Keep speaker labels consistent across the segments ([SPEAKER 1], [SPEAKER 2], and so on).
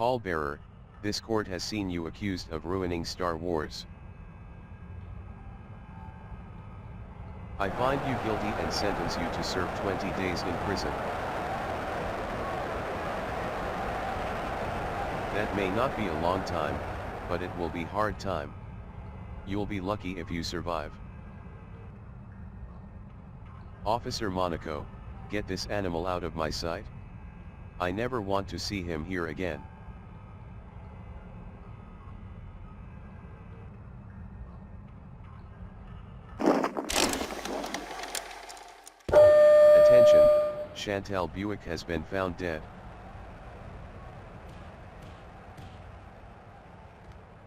[SPEAKER 1] Pallbearer, this court has seen you accused of ruining Star Wars. I find you guilty and sentence you to serve 20 days in prison. That may not be a long time, but it will be hard time. You'll be lucky if you survive. Officer Monaco, get this animal out of my sight. I never want to see him here again. Attention, Chantal Buick has been found dead.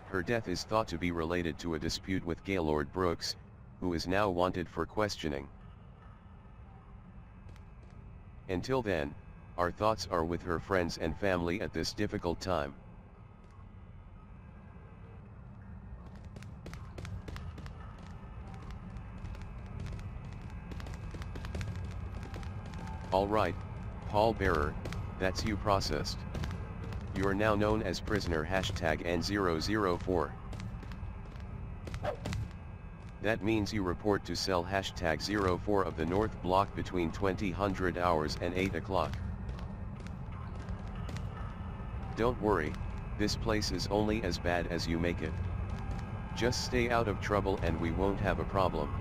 [SPEAKER 1] Her death is thought to be related to a dispute with Gaylord Brooks, who is now wanted for questioning. Until then, our thoughts are with her friends and family at this difficult time. Alright, Pallbearer, that's you processed. You're now known as prisoner #N004. That means you report to cell #04 of the North Block between 2000 hours and 8 o'clock. Don't worry, this place is only as bad as you make it. Just stay out of trouble and we won't have a problem.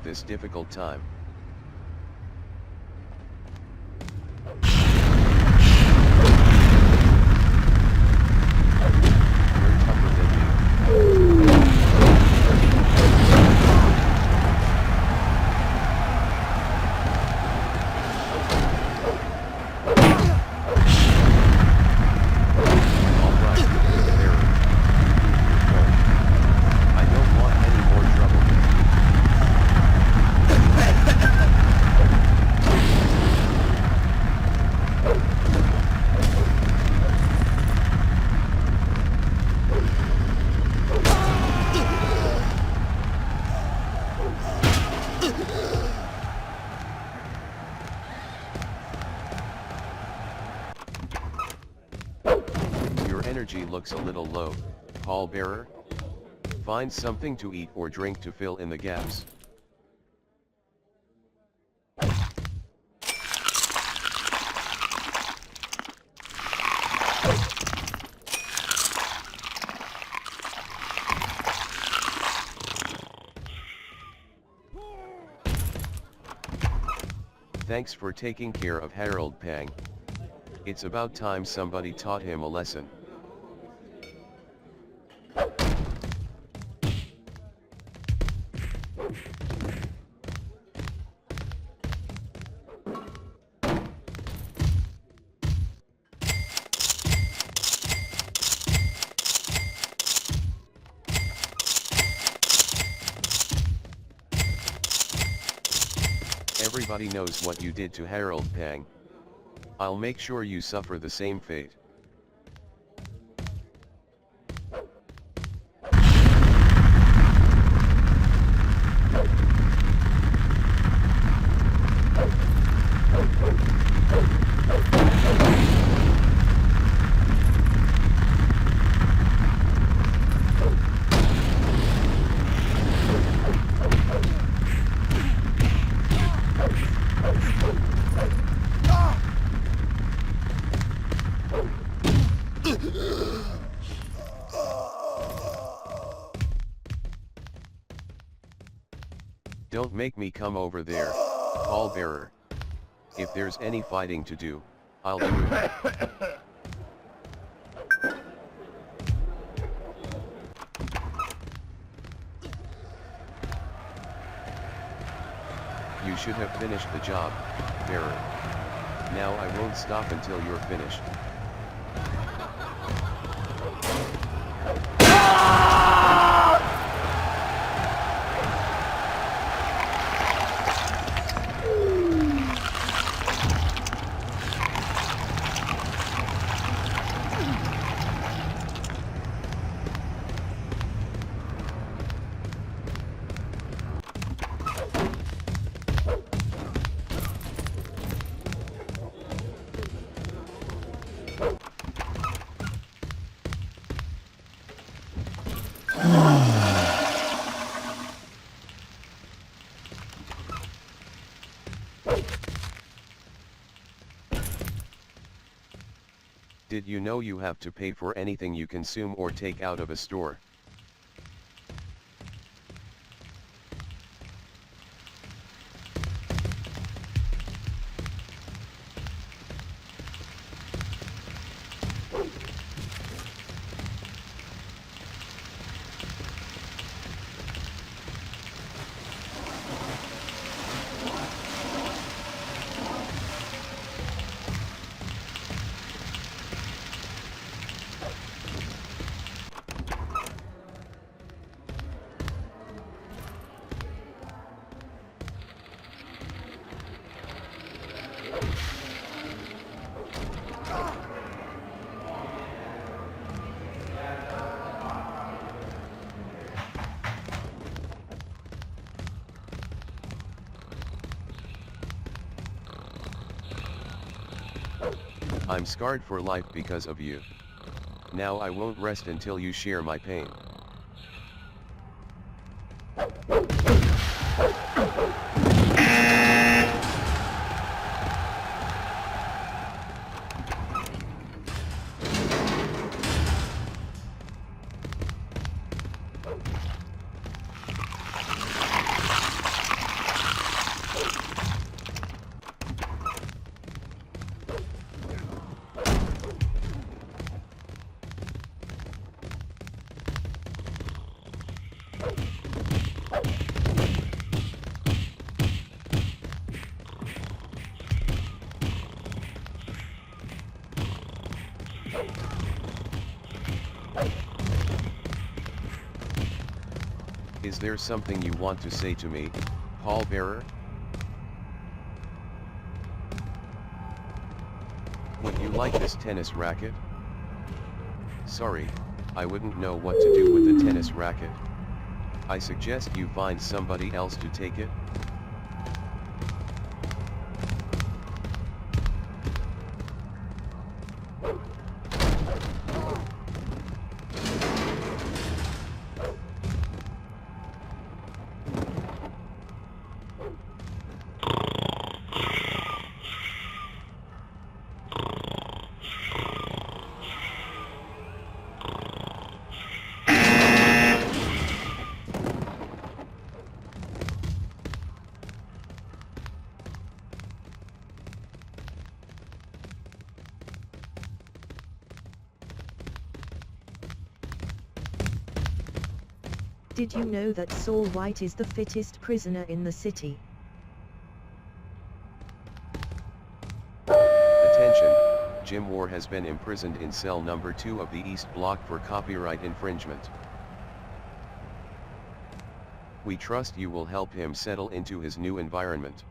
[SPEAKER 1] this difficult time. You're tougher than me. Alright, there. I don't want any more trouble. Your energy looks a little low, pallbearer. Find something to eat or drink to fill in the gaps. Thanks for taking care of Harold Pang. It's about time somebody taught him a lesson. Everybody knows what you did to Harold Pang. I'll make sure you suffer the same fate. Don't make me come over there, pallbearer. If there's any fighting to do, I'll do it. You should have finished the job, bearer. Now I won't stop until you're finished. Did you know you have to pay for anything you consume or take out of a store? I'm scarred for life because of you. Now I won't rest until you share my pain. Is there something you want to say to me, pallbearer? Would you like this tennis racket? Sorry, I wouldn't know what to do with the tennis racket. I suggest you find somebody else to take it.
[SPEAKER 2] Did you know that Saul White is the fittest prisoner in the city?
[SPEAKER 1] Attention, Jim War has been imprisoned in cell number 2 of the East Block for copyright infringement. We trust you will help him settle into his new environment.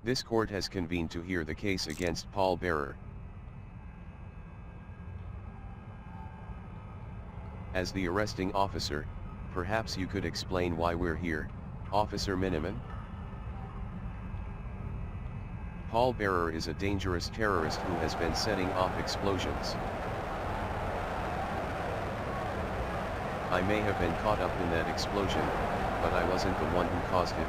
[SPEAKER 1] This court has convened to hear the case against pallbearer. As the arresting officer, perhaps you could explain why we're here, Officer Miniman? Pallbearer is a dangerous terrorist who has been setting off explosions. I may have been caught up in that explosion, but I wasn't the one who caused it.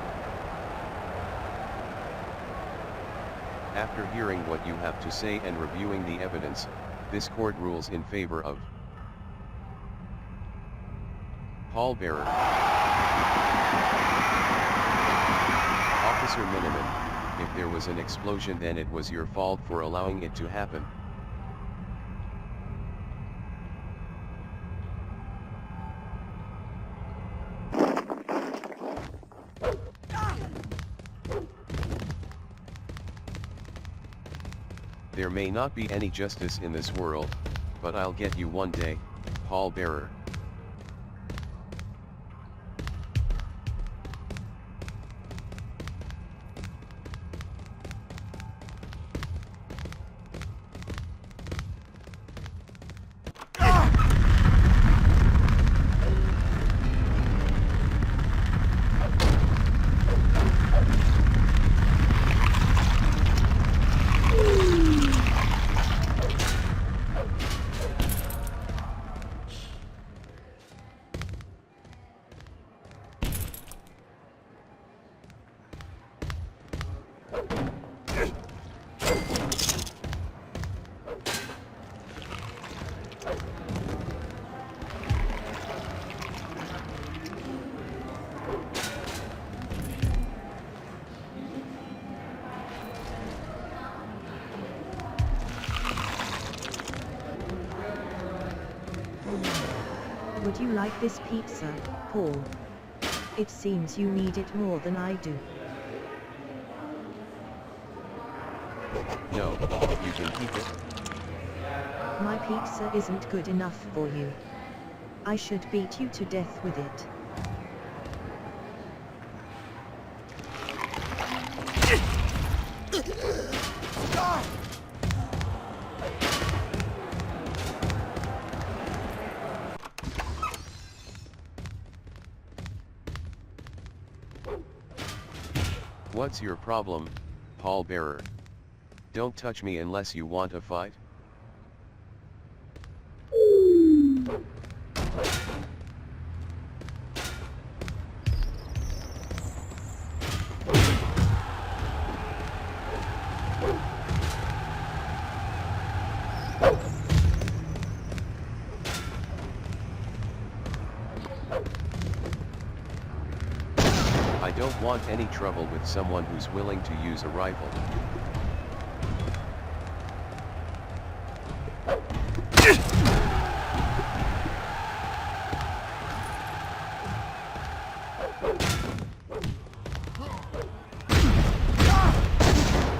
[SPEAKER 1] After hearing what you have to say and reviewing the evidence, this court rules in favor of pallbearer. Officer Miniman, if there was an explosion, then it was your fault for allowing it to happen. There may not be any justice in this world, but I'll get you one day, pallbearer.
[SPEAKER 2] Would you like this pizza, Paul? It seems you need it more than I do.
[SPEAKER 1] No, you can keep it.
[SPEAKER 2] My pizza isn't good enough for you. I should beat you to death with it.
[SPEAKER 1] What's your problem, pallbearer? Don't touch me unless you want a fight. I don't want any trouble with someone who's willing to use a rifle.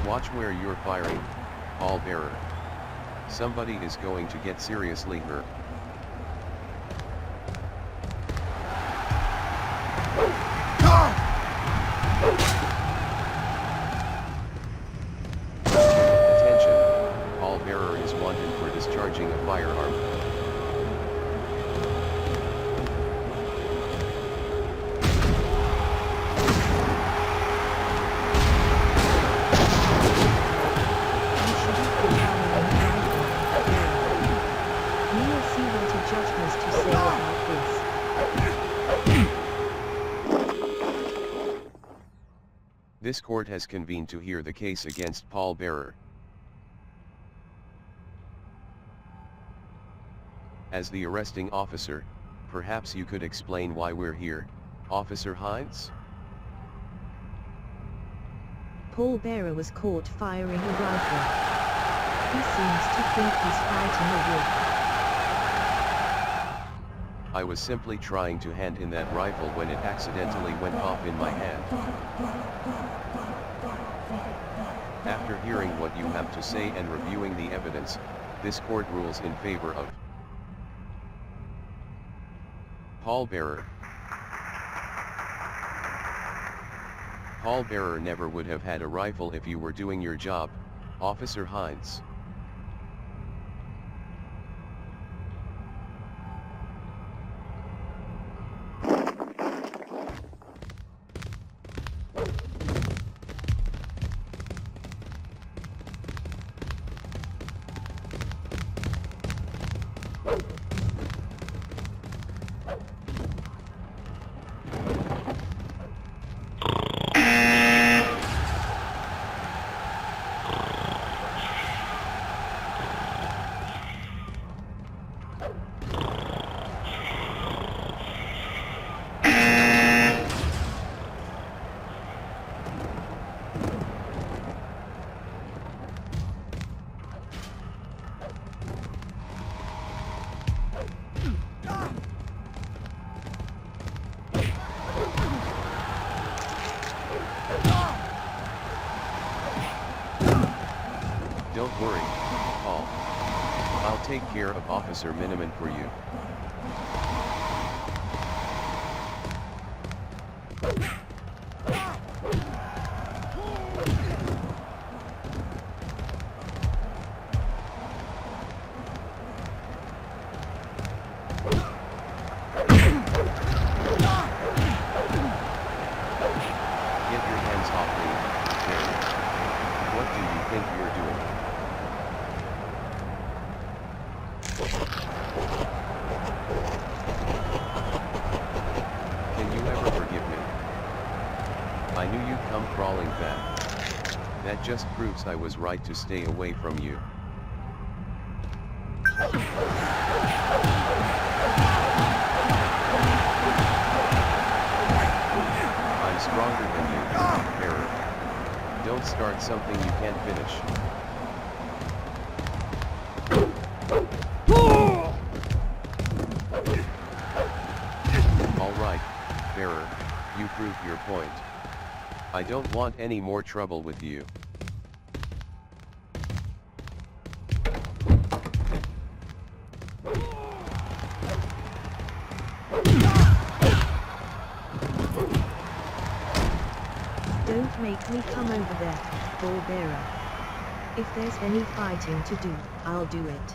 [SPEAKER 1] Watch where you're firing, pallbearer. Somebody is going to get seriously hurt. Attention, pallbearer is wanted for discharging a firearm. This court has convened to hear the case against pallbearer. As the arresting officer, perhaps you could explain why we're here, Officer Hines?
[SPEAKER 2] Pallbearer was caught firing a rifle. He seems to think he's fighting a wolf.
[SPEAKER 1] I was simply trying to hand in that rifle when it accidentally went off in my hand. After hearing what you have to say and reviewing the evidence, this court rules in favor of pallbearer. Pallbearer never would have had a rifle if you were doing your job, Officer Hines. Don't worry, Paul. I'll take care of Officer Miniman for you. Get your hands off me, Terry. What do you think you're doing? Can you ever forgive me? I knew you'd come crawling back. That just proves I was right to stay away from you. I'm stronger than you, Bearer. Don't start something you can't finish. You proved your point. I don't want any more trouble with you.
[SPEAKER 2] Don't make me come over there, pallbearer. If there's any fighting to do, I'll do it.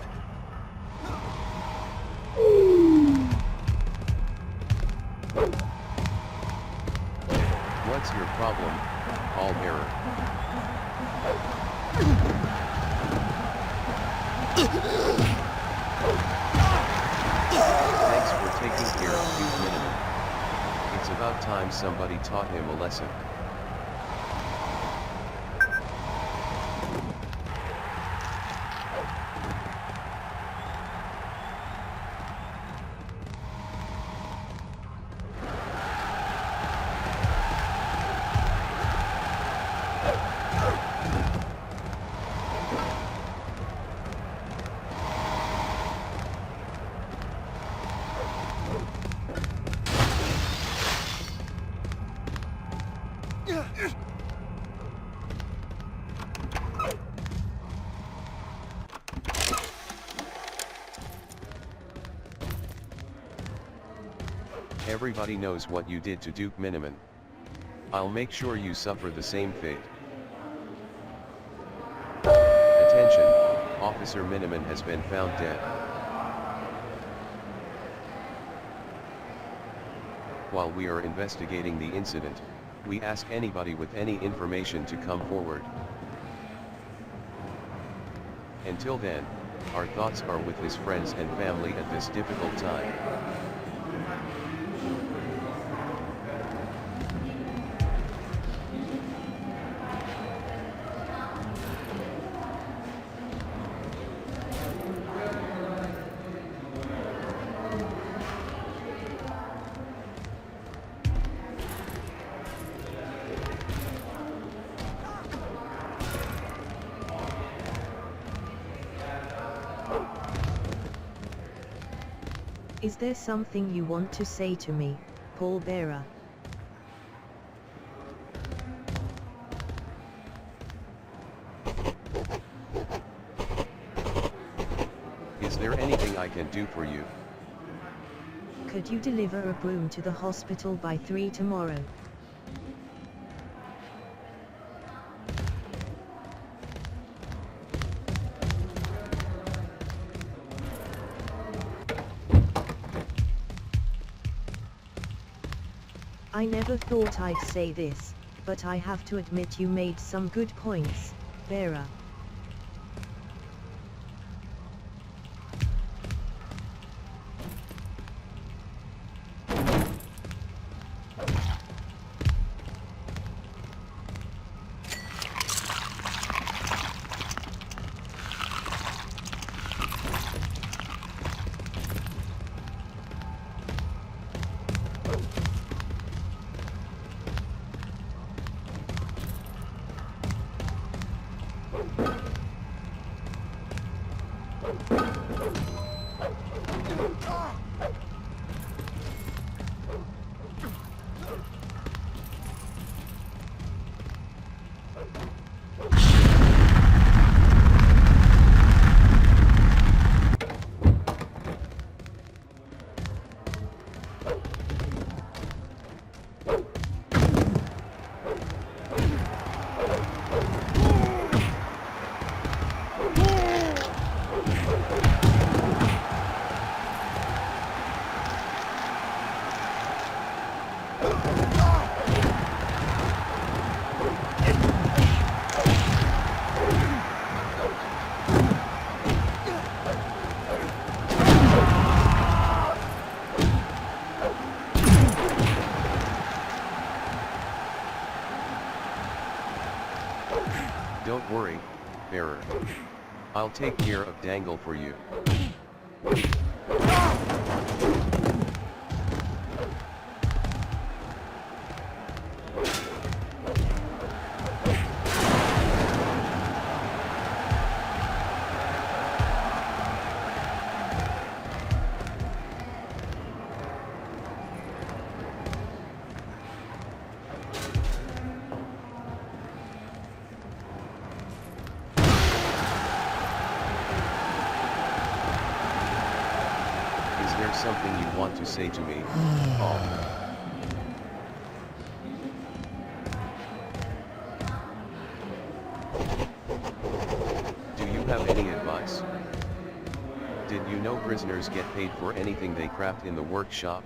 [SPEAKER 1] What's your problem, pallbearer? Thanks for taking care of Duke Miniman. It's about time somebody taught him a lesson. Everybody knows what you did to Duke Miniman. I'll make sure you suffer the same fate. Attention, Officer Miniman has been found dead. While we are investigating the incident, we ask anybody with any information to come forward. Until then, our thoughts are with his friends and family at this difficult time.
[SPEAKER 2] Is there something you want to say to me, pallbearer?
[SPEAKER 1] Is there anything I can do for you?
[SPEAKER 2] Could you deliver a broom to the hospital by 3 tomorrow? I never thought I'd say this, but I have to admit you made some good points, bearer.
[SPEAKER 1] Don't worry, bearer. I'll take care of Dangle for you. Is there something you want to say to me, Paul? Do you have any advice? Did you know prisoners get paid for anything they craft in the workshop?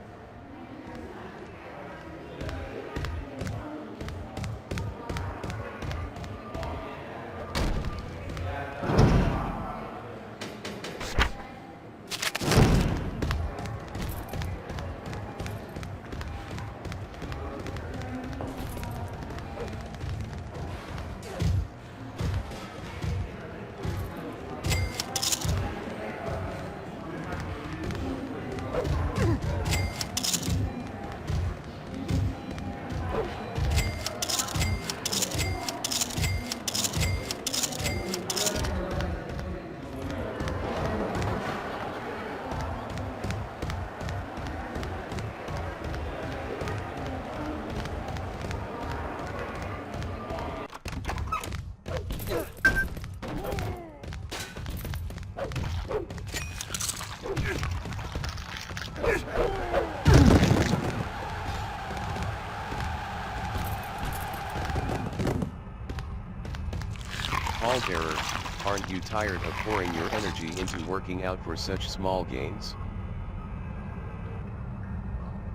[SPEAKER 1] Pallbearer, aren't you tired of pouring your energy into working out for such small gains?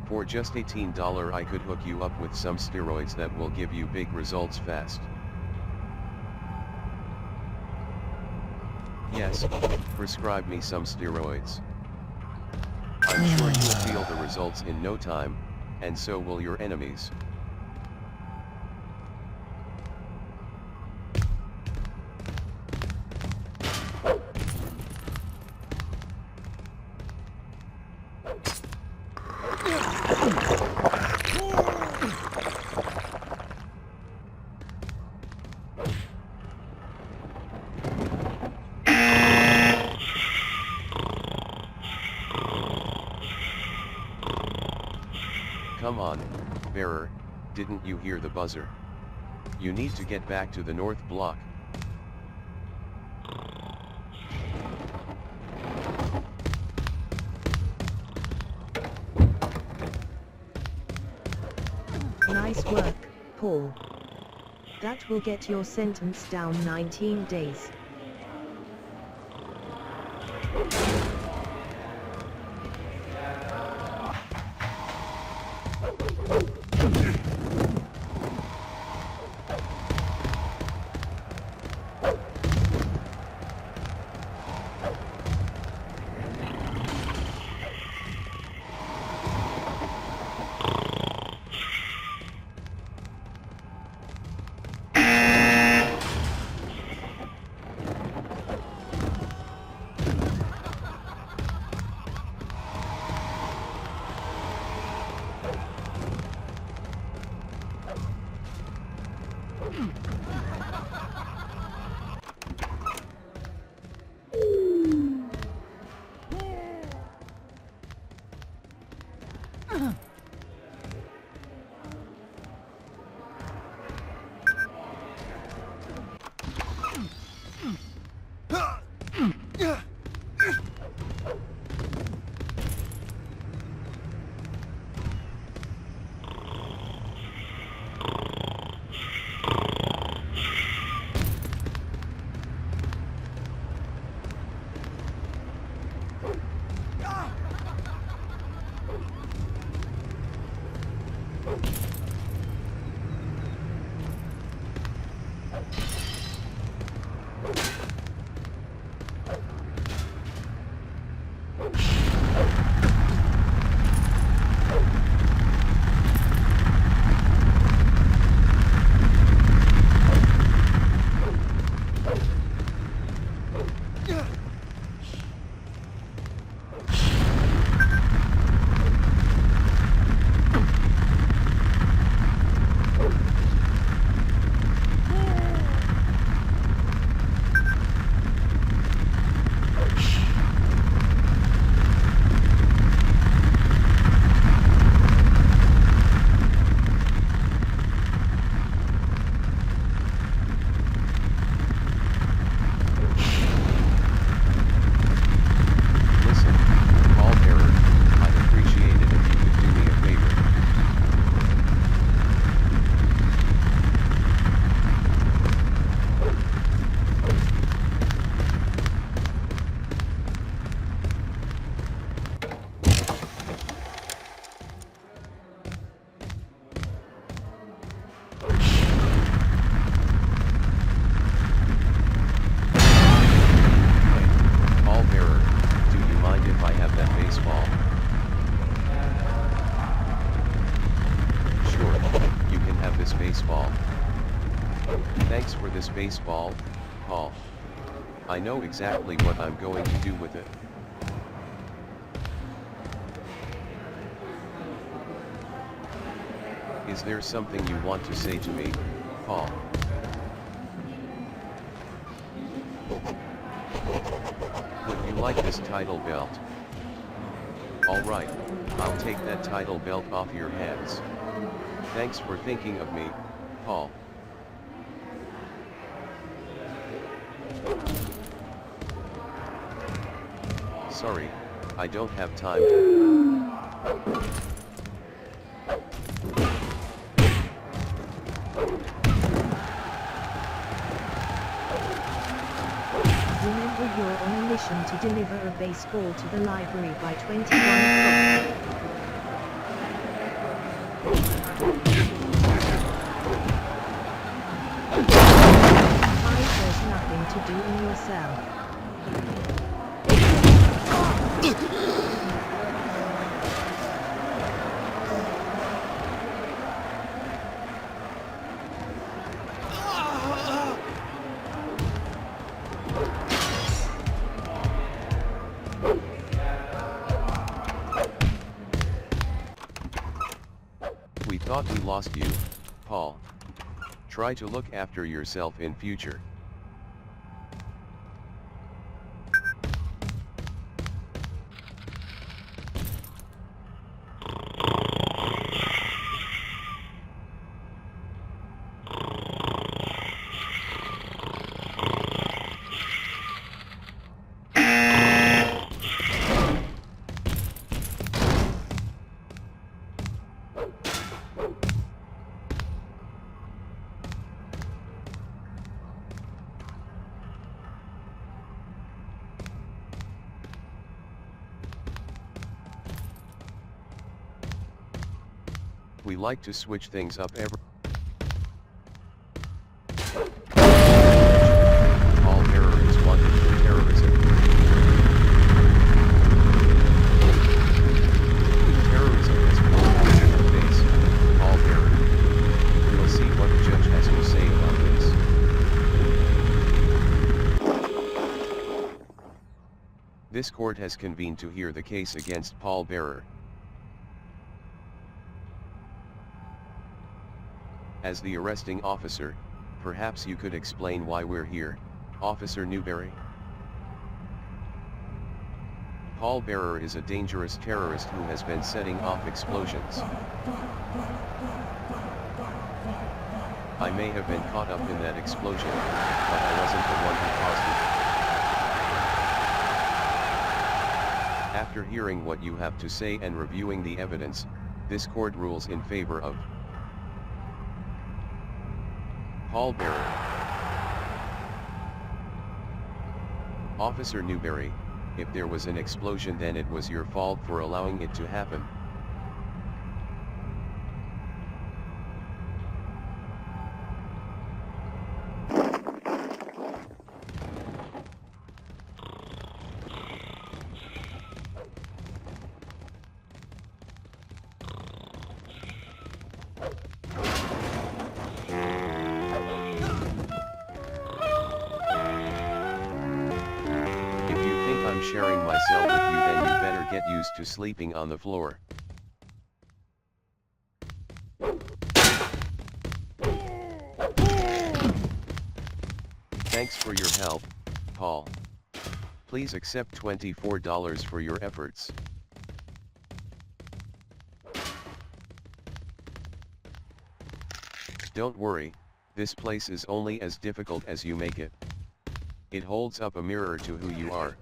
[SPEAKER 1] For just $18 I could hook you up with some steroids that will give you big results fast. Yes, prescribe me some steroids. I'm sure you'll feel the results in no time, and so will your enemies. Come on, bearer, didn't you hear the buzzer? You need to get back to the north block.
[SPEAKER 2] Nice work, Paul. That will get your sentence down 19 days.
[SPEAKER 1] baseball. Thanks for this baseball, Paul. I know exactly what I'm going to do with it. Is there something you want to say to me, Paul? Would you like this title belt? Alright, I'll take that title belt off your hands. Thanks for thinking of me, Paul. Sorry, I don't have time to...
[SPEAKER 2] Remember, you're on a mission to deliver a baseball to the library by 21 o'clock. There's nothing to do in your cell.
[SPEAKER 1] We thought we lost you, Paul. Try to look after yourself in future. We like to switch things up every... All bearer is wanted for terrorism. Terrorism has fallen on your face, all bearer. We'll see what the judge has to say about this. This court has convened to hear the case against Paul Bearer. As the arresting officer, perhaps you could explain why we're here, Officer Newberry? Paul Bearer is a dangerous terrorist who has been setting off explosions. I may have been caught up in that explosion, but I wasn't the one who caused it. After hearing what you have to say and reviewing the evidence, this court rules in favor of Paul Bearer. Officer Newberry, if there was an explosion, then it was your fault for allowing it to happen. I'm sharing my cell with you, then you better get used to sleeping on the floor. Thanks for your help, Paul. Please accept $24 for your efforts. Don't worry, this place is only as difficult as you make it. It holds up a mirror to who you are.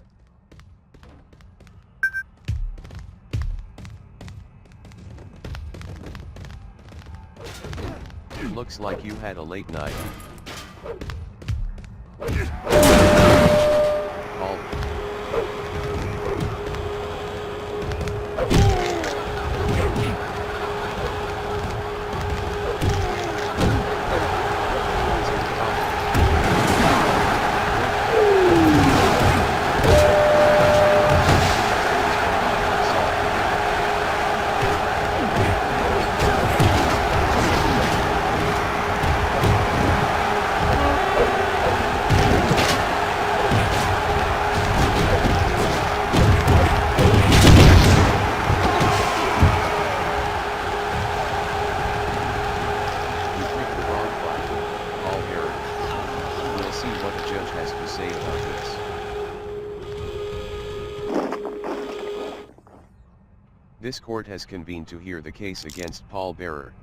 [SPEAKER 1] Looks like you had a late night. Paul. This court has convened to hear the case against Paul Bearer.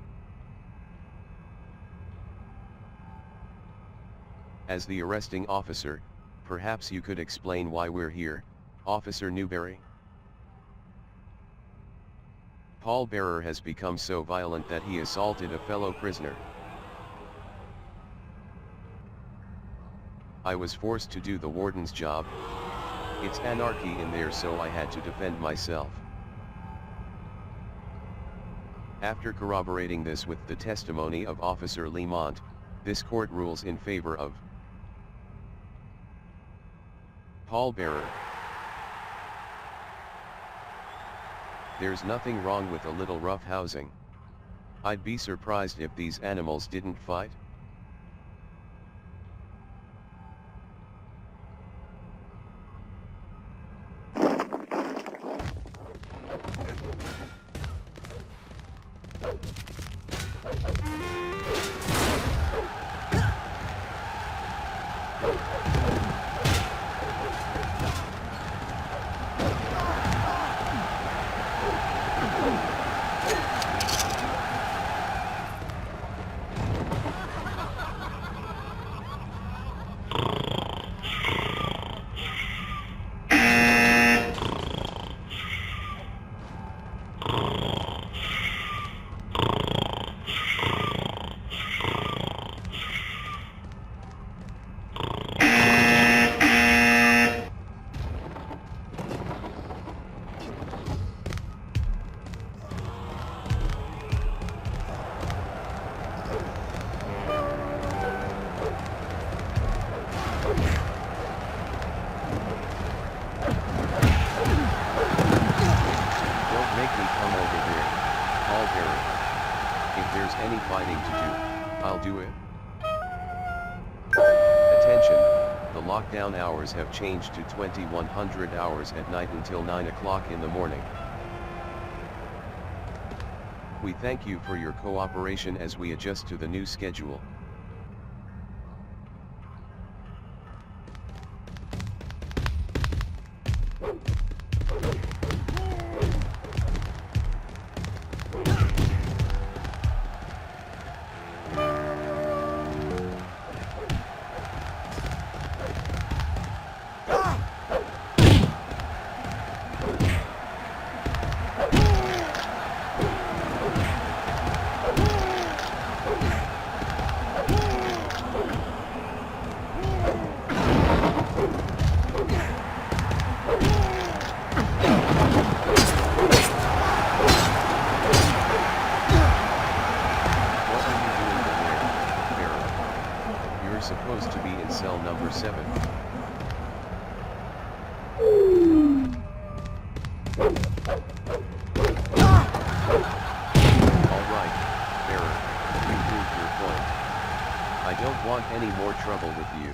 [SPEAKER 1] As the arresting officer, perhaps you could explain why we're here, Officer Newberry? Paul Bearer has become so violent that he assaulted a fellow prisoner. I was forced to do the warden's job. It's anarchy in there, so I had to defend myself. After corroborating this with the testimony of Officer Lemont, this court rules in favor of Paul Bearer. There's nothing wrong with a little roughhousing. I'd be surprised if these animals didn't fight. Any fighting to do, I'll do it. Attention, the lockdown hours have changed to 2100 hours at night until 9 o'clock in the morning. We thank you for your cooperation as we adjust to the new schedule. Supposed to be in cell number 7. Alright, Bearer, you proved your point. I don't want any more trouble with you.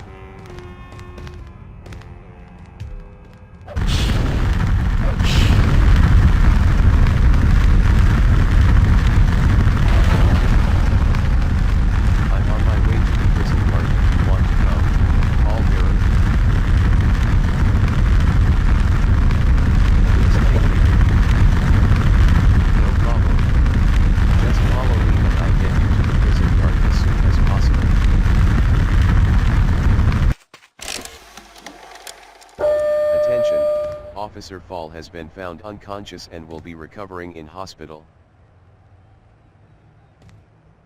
[SPEAKER 1] Officer Fall has been found unconscious and will be recovering in hospital.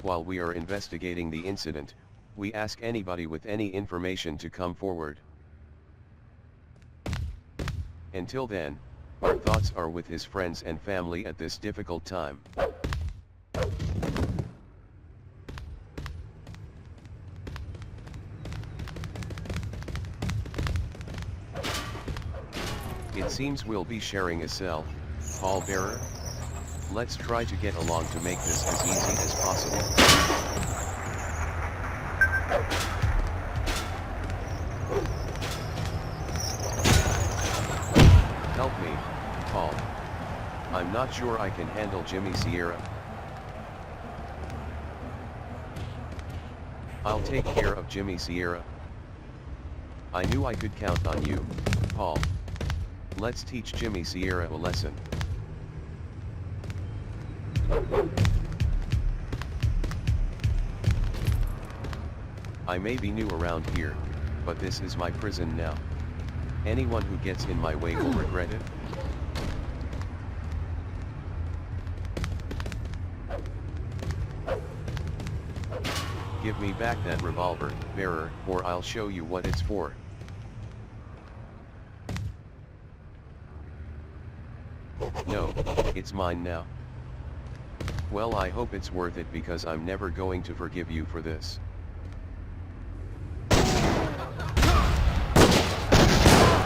[SPEAKER 1] While we are investigating the incident, we ask anybody with any information to come forward. Until then, our thoughts are with his friends and family at this difficult time. It seems we'll be sharing a cell, Paul Bearer. Let's try to get along to make this as easy as possible. Help me, Paul. I'm not sure I can handle Jimmy Sierra. I'll take care of Jimmy Sierra. I knew I could count on you, Paul. Let's teach Jimmy Sierra a lesson. I may be new around here, but this is my prison now. Anyone who gets in my way will regret it. Give me back that revolver, bearer, or I'll show you what it's for. No, it's mine now. Well, I hope it's worth it because I'm never going to forgive you for this.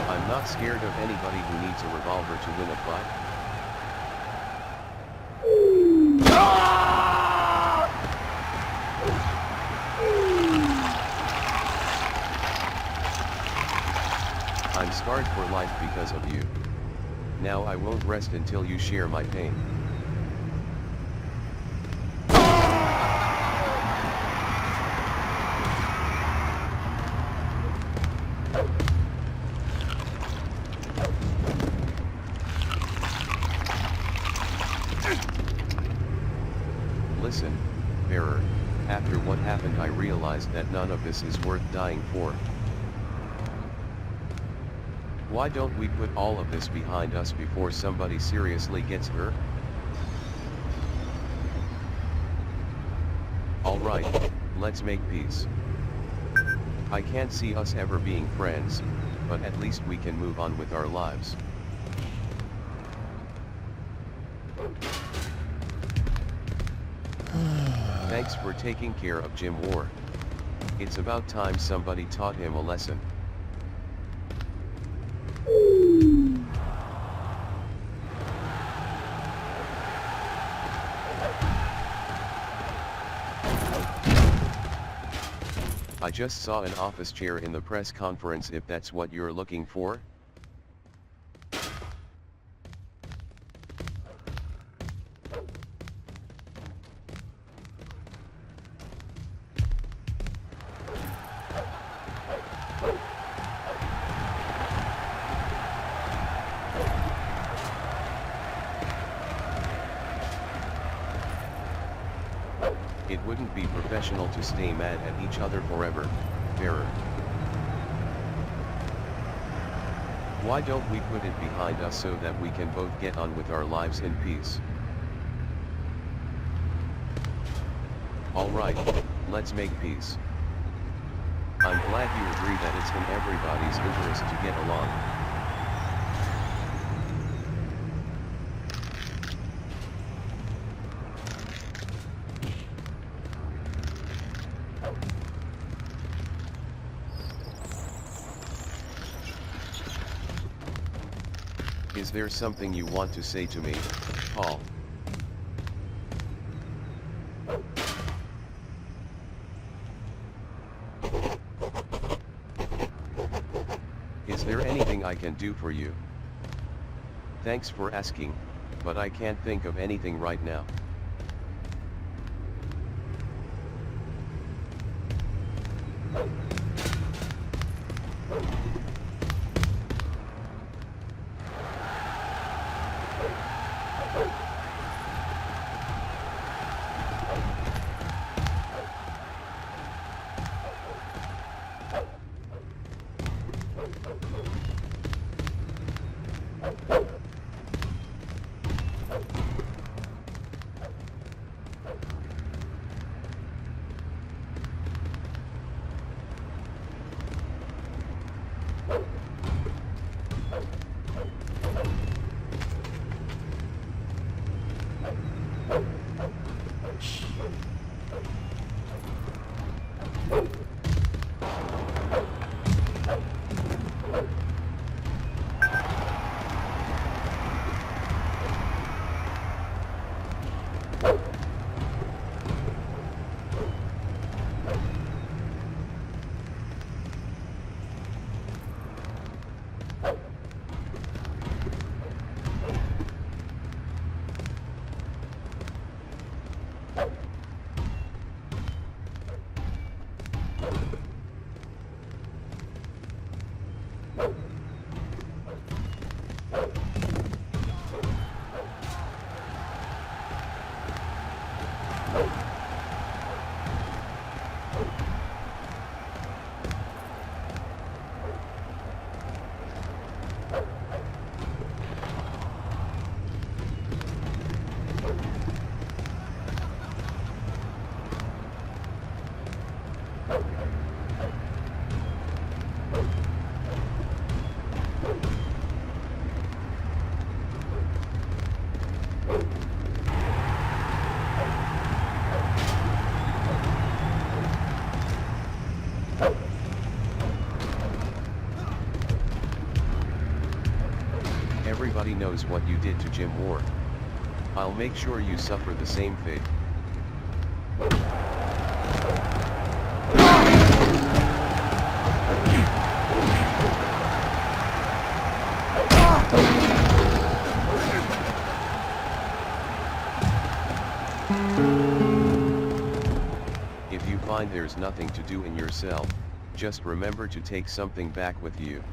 [SPEAKER 1] I'm not scared of anybody who needs a revolver to win a fight. I'm scarred for life because of you. Now I won't rest until you share my pain. Listen, bearer, after what happened I realized that none of this is worth dying for. Why don't we put all of this behind us before somebody seriously gets hurt? Alright, let's make peace. I can't see us ever being friends, but at least we can move on with our lives. Thanks for taking care of Jim War. It's about time somebody taught him a lesson. I just saw an office chair in the press conference if that's what you're looking for. It wouldn't be professional to stay mad at each other forever, bearer. Why don't we put it behind us so that we can both get on with our lives in peace? Alright, let's make peace. I'm glad you agree that it's in everybody's interest to get along. Is there something you want to say to me, Paul? Is there anything I can do for you? Thanks for asking, but I can't think of anything right now. Everybody knows what you did to Jim Ward. I'll make sure you suffer the same fate. If you find there's nothing to do in your cell, just remember to take something back with you.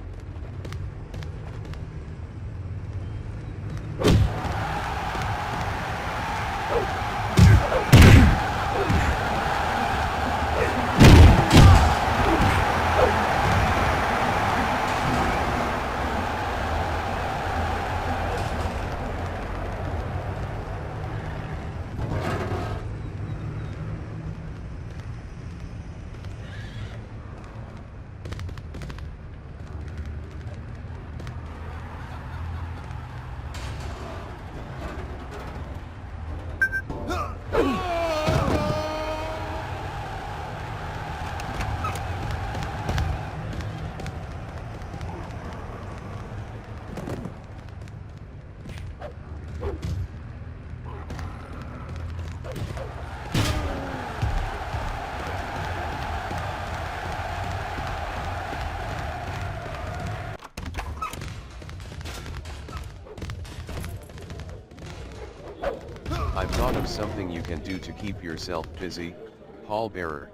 [SPEAKER 1] I've thought of something you can do to keep yourself busy, pallbearer.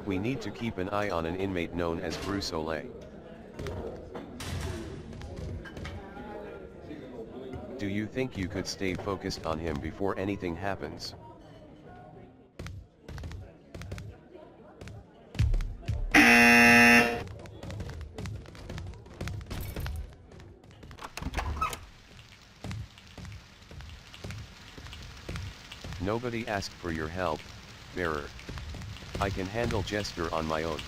[SPEAKER 1] We need to keep an eye on an inmate known as Wreslting. Do you think you could stay focused on him before anything happens? Nobody asked for your help, bearer. I can handle Jester on my own.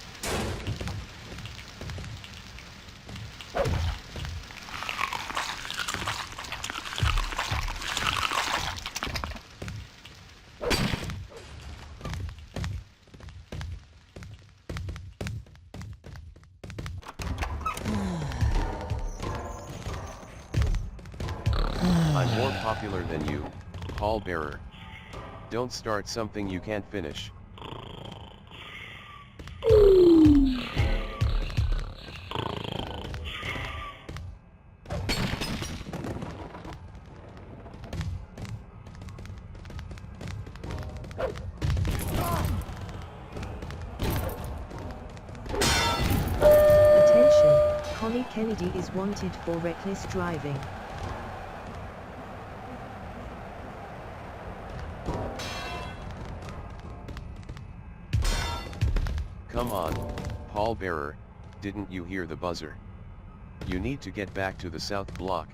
[SPEAKER 1] I'm more popular than you, pallbearer. Don't start something you can't finish.
[SPEAKER 2] Attention, Connie Kennedy is wanted for reckless driving.
[SPEAKER 1] Come on, pallbearer, didn't you hear the buzzer? You need to get back to the south block.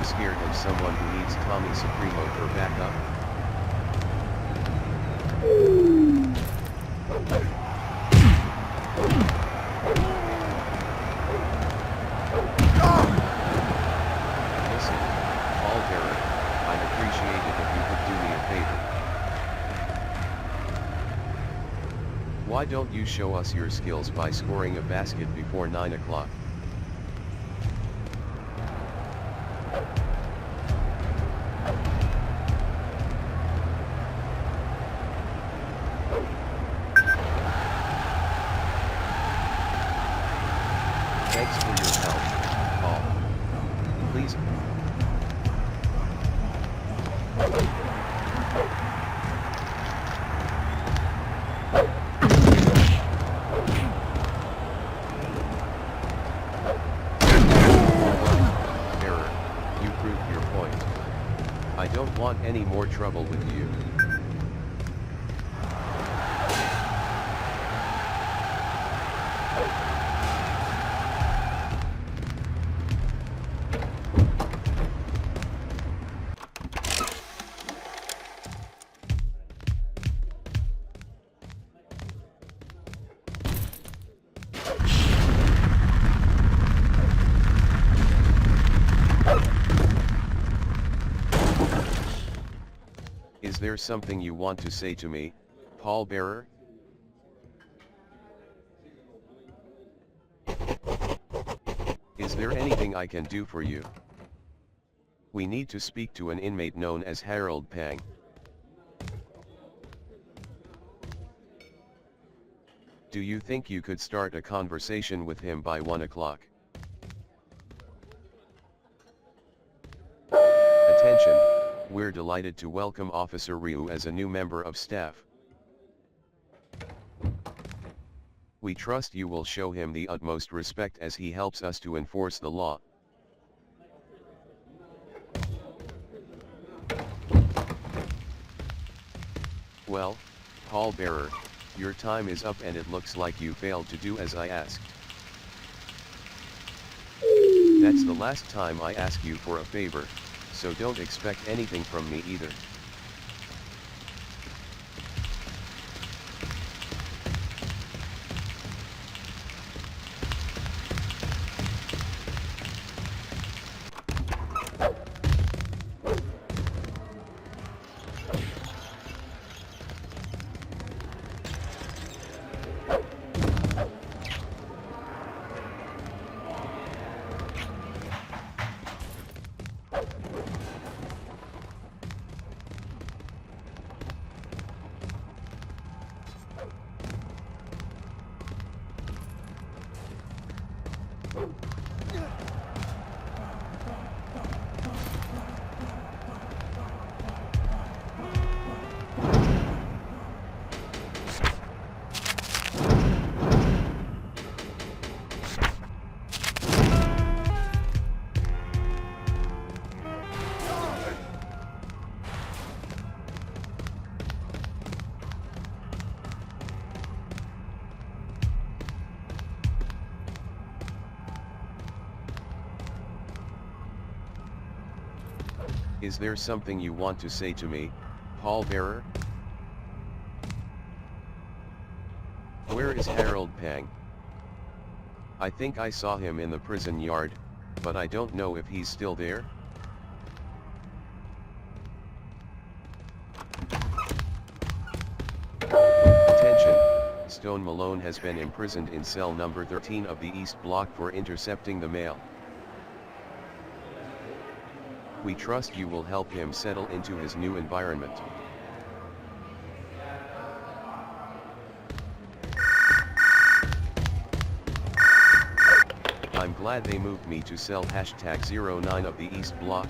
[SPEAKER 1] Scared of someone who needs Tommy Supremo for backup? Listen, Paul Bearer, I'd appreciate it if you could do me a favor. Why don't you show us your skills by scoring a basket before 9 o'clock? Thanks for your help, Paul. Please. Error, you proved your point. I don't want any more trouble with you. Is there something you want to say to me, Paul Bearer? Is there anything I can do for you? We need to speak to an inmate known as Harold Pang. Do you think you could start a conversation with him by 1 o'clock? Attention! We're delighted to welcome Officer Ryu as a new member of staff. We trust you will show him the utmost respect as he helps us to enforce the law. Well, Paul Bearer, your time is up and it looks like you failed to do as I asked. That's the last time I ask you for a favor, so don't expect anything from me either. Is there something you want to say to me, Paul Bearer? Where is Harold Pang? I think I saw him in the prison yard, but I don't know if he's still there. Attention! Stone Malone has been imprisoned in cell number 13 of the East Block for intercepting the mail. We trust you will help him settle into his new environment. I'm glad they moved me to cell #09 of the East Block.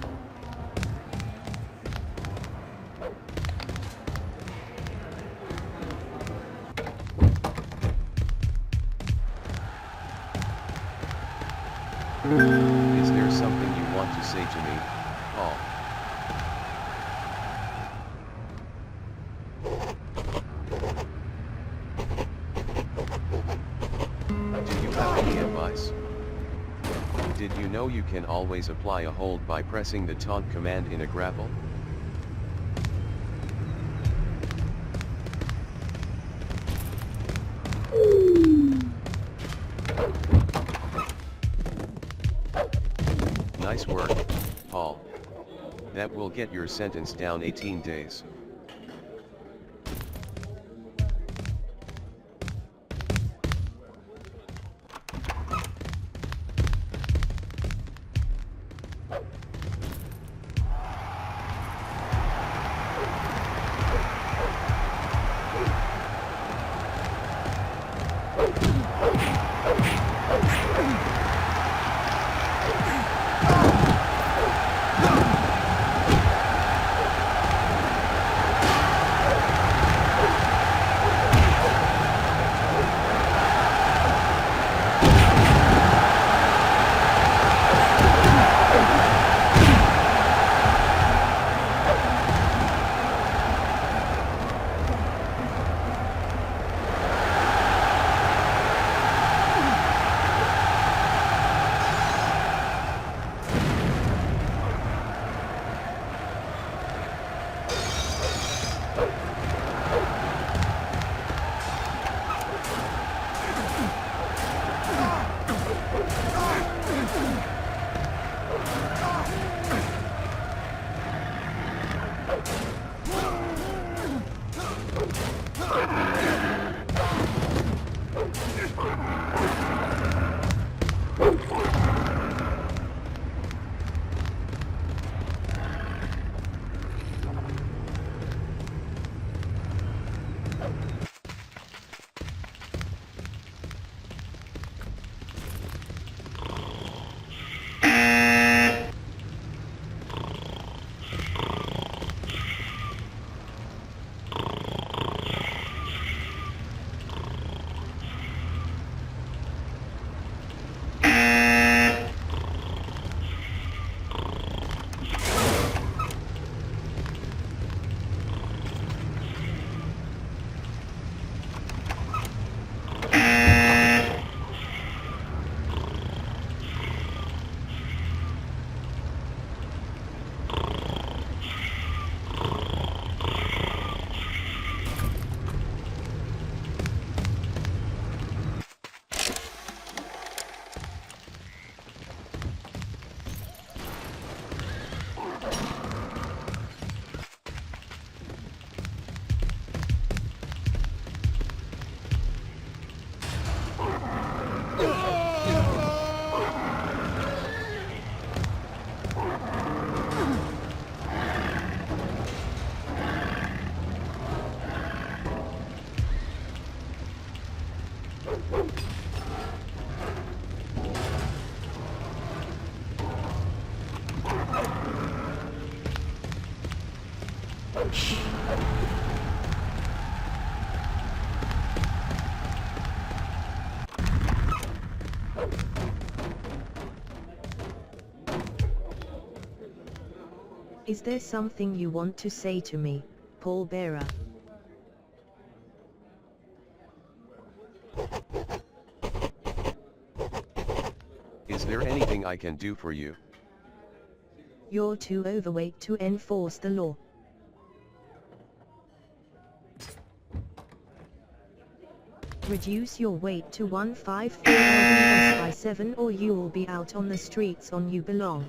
[SPEAKER 1] Is there something you want to say to me, Paul? Do you have any advice? Did you know you can always apply a hold by pressing the taunt command in a grapple? Nice work, Paul. That will get your sentence down 18 days.
[SPEAKER 2] Is there something you want to say to me, Paul Bearer?
[SPEAKER 1] Is there anything I can do for you?
[SPEAKER 2] You're too overweight to enforce the law. Reduce your weight to 154 lbs by 7 or you'll be out on the streets on you belong.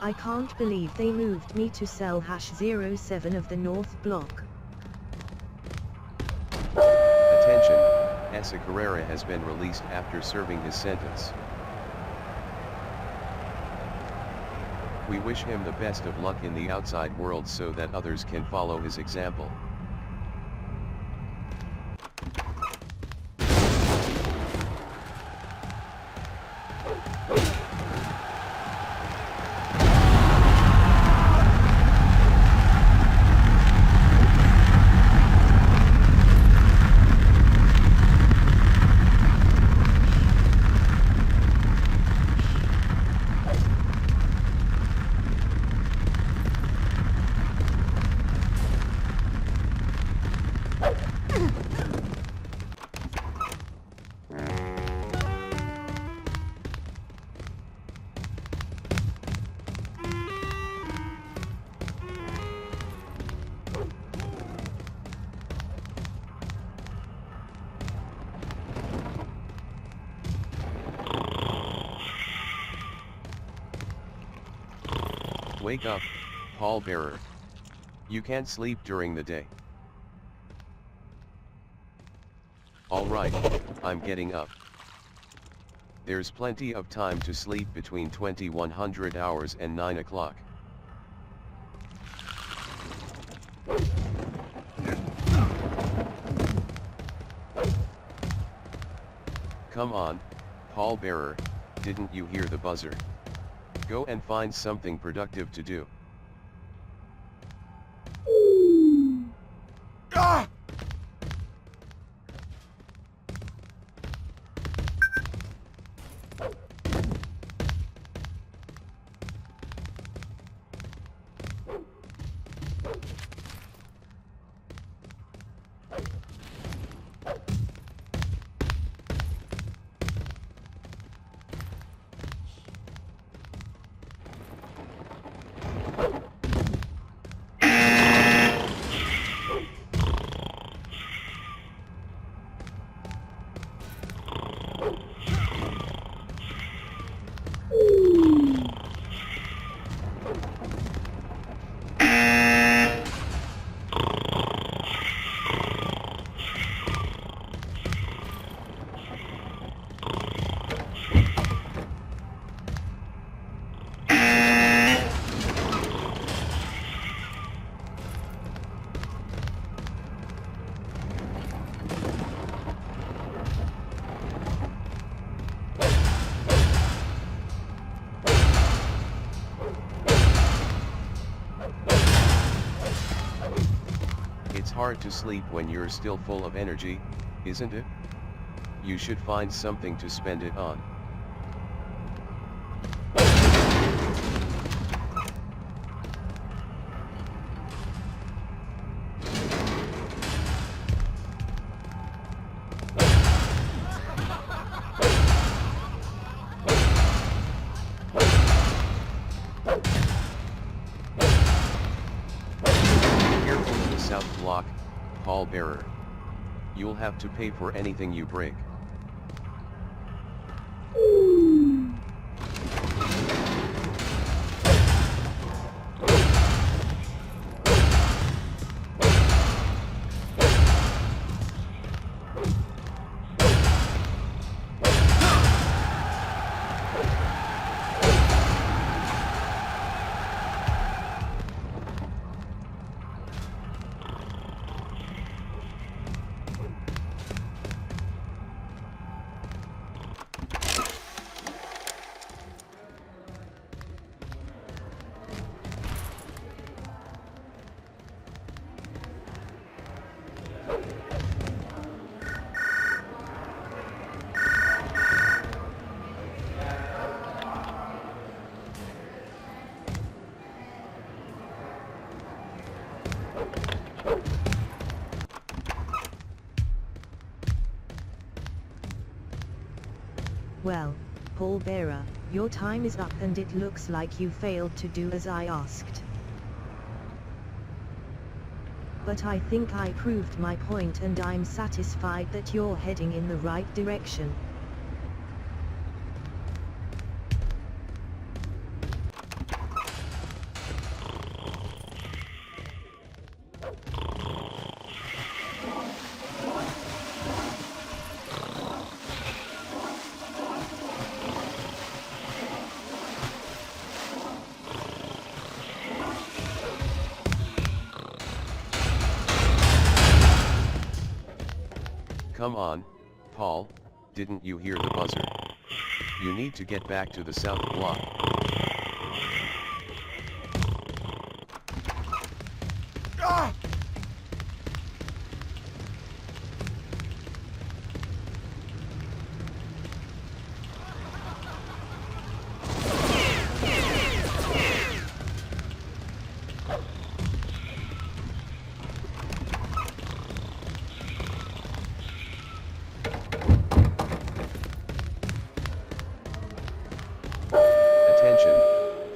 [SPEAKER 2] I can't believe they moved me to cell #07 of the North Block.
[SPEAKER 1] Attention, Asa Carrera has been released after serving his sentence. We wish him the best of luck in the outside world so that others can follow his example. Wake up, pallbearer. You can't sleep during the day. Alright, I'm getting up. There's plenty of time to sleep between 2100 hours and 9 o'clock. Come on, pallbearer, didn't you hear the buzzer? Go and find something productive to do.
[SPEAKER 3] Ah!
[SPEAKER 1] It's hard to sleep when you're still full of energy, isn't it? You should find something to spend it on. South block, pallbearer. You'll have to pay for anything you break.
[SPEAKER 2] Well, pallbearer, your time is up and it looks like you failed to do as I asked. But I think I proved my point and I'm satisfied that you're heading in the right direction.
[SPEAKER 1] Come on, Paul, didn't you hear the buzzer? You need to get back to the south block. Ah!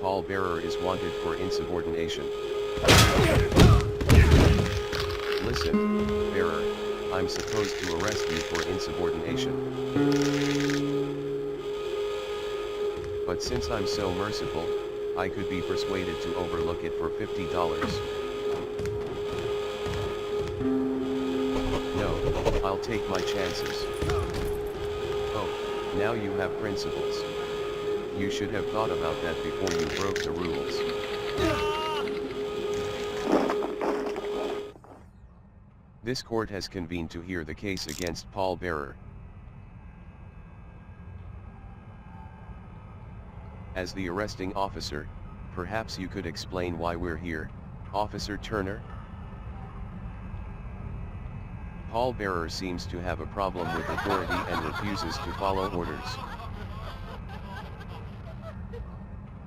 [SPEAKER 1] Pallbearer is wanted for insubordination. Listen, bearer, I'm supposed to arrest you for insubordination. But since I'm so merciful, I could be persuaded to overlook it for $50. No, I'll take my chances. Oh, now you have principles. You should have thought about that before you broke the rules. This court has convened to hear the case against pallbearer. As the arresting officer, perhaps you could explain why we're here, Officer Turner? Pallbearer seems to have a problem with authority and refuses to follow orders.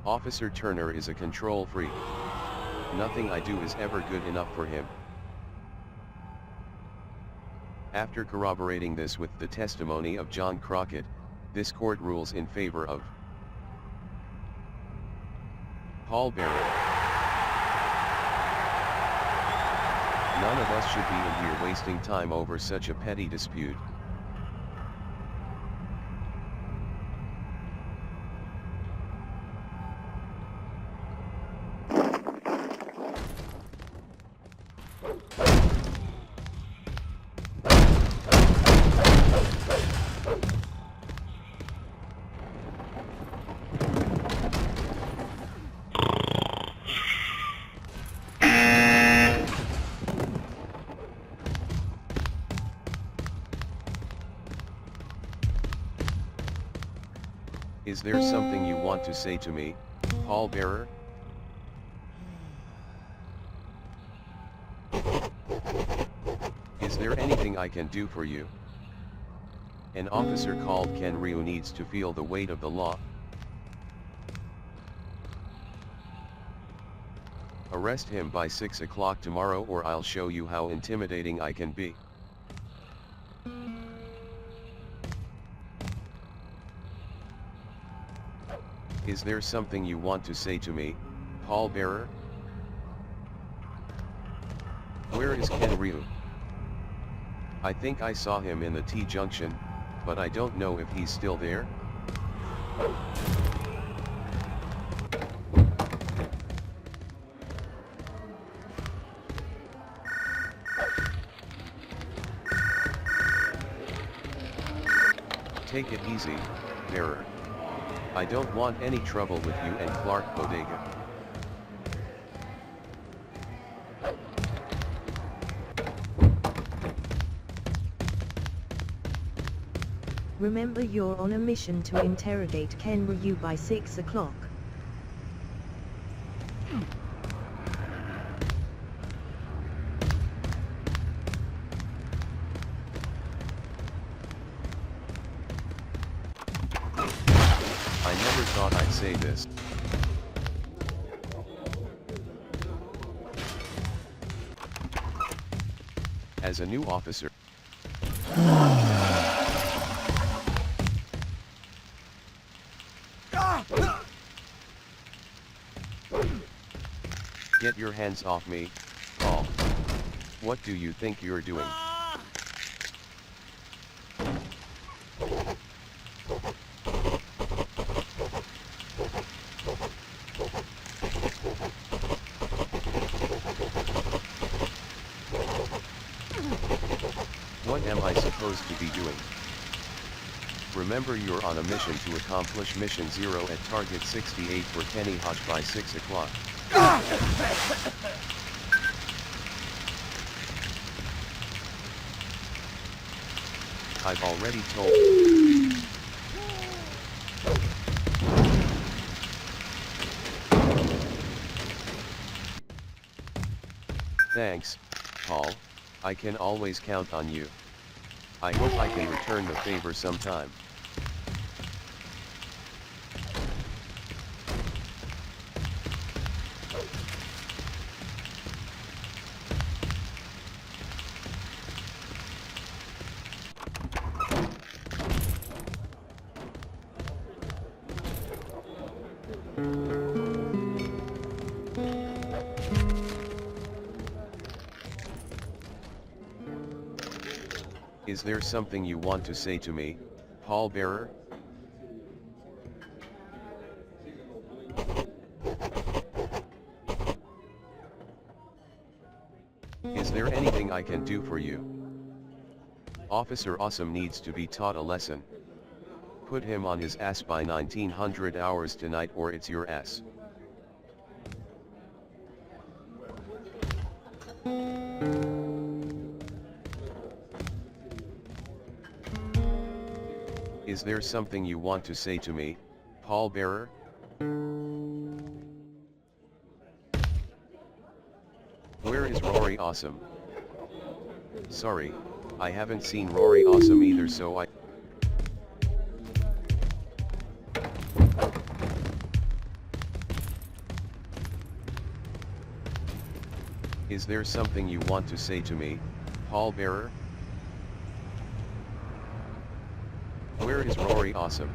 [SPEAKER 1] Officer Turner is a control freak. Nothing I do is ever good enough for him. After corroborating this with the testimony of John Crockett, this court rules in favor of pallbearer. None of us should be in here wasting time over such a petty dispute. Is there something you want to say to me, pallbearer? Is there anything I can do for you? An officer called Ken Ryu needs to feel the weight of the law. Arrest him by 6 o'clock tomorrow or I'll show you how intimidating I can be. Is there something you want to say to me, pallbearer? Where is Ken Ryu? I think I saw him in the T-junction, but I don't know if he's still there. Take it easy, bearer. I don't want any trouble with you and Clark Bodega.
[SPEAKER 2] Remember, you're on a mission to interrogate Ken Ryu by 6 o'clock.
[SPEAKER 1] I never thought I'd say this. As a new officer, get your hands off me, Paul. What do you think you're doing? What am I supposed to be doing? Remember, you're on a mission to accomplish Mission 0 at Target 68 for Kenny Hodge by 6 o'clock. I've already told you. Thanks, Paul. I can always count on you. I hope I can return the favor sometime. Is there something you want to say to me, pallbearer? Is there anything I can do for you? Officer Awesome needs to be taught a lesson. Put him on his ass by 1900 hours tonight or it's your ass. Is there something you want to say to me, pallbearer? Where is Rory Awesome? Sorry, I haven't seen Rory Awesome either, so I... Is there something you want to say to me, pallbearer? Where is Rory Awesome?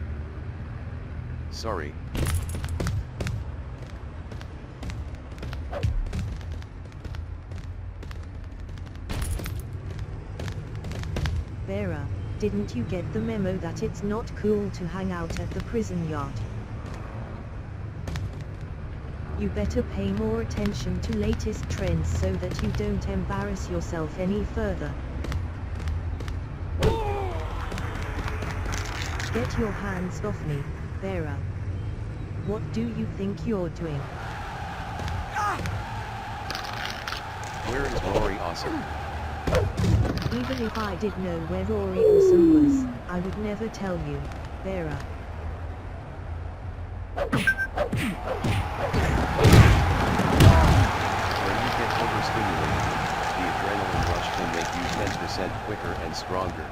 [SPEAKER 1] Sorry.
[SPEAKER 2] Vera, didn't you get the memo that it's not cool to hang out at the prison yard? You better pay more attention to latest trends so that you don't embarrass yourself any further. Get your hands off me, Vera. What do you think you're doing?
[SPEAKER 1] Where is Rory Awesome?
[SPEAKER 2] Even if I did know where Rory Awesome was, I would never tell you, Vera.
[SPEAKER 1] When you get overstimulated, the adrenaline rush can make you 10% quicker and stronger.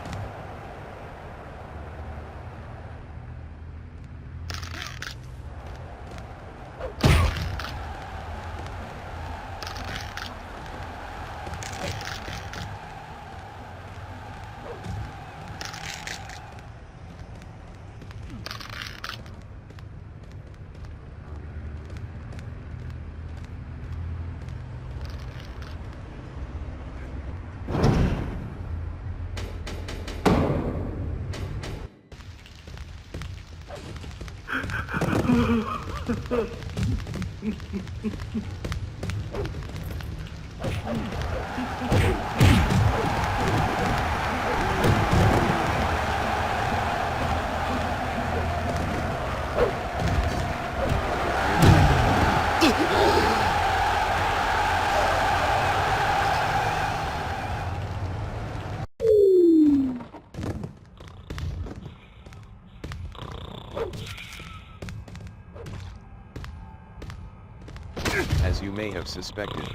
[SPEAKER 1] As you may have suspected,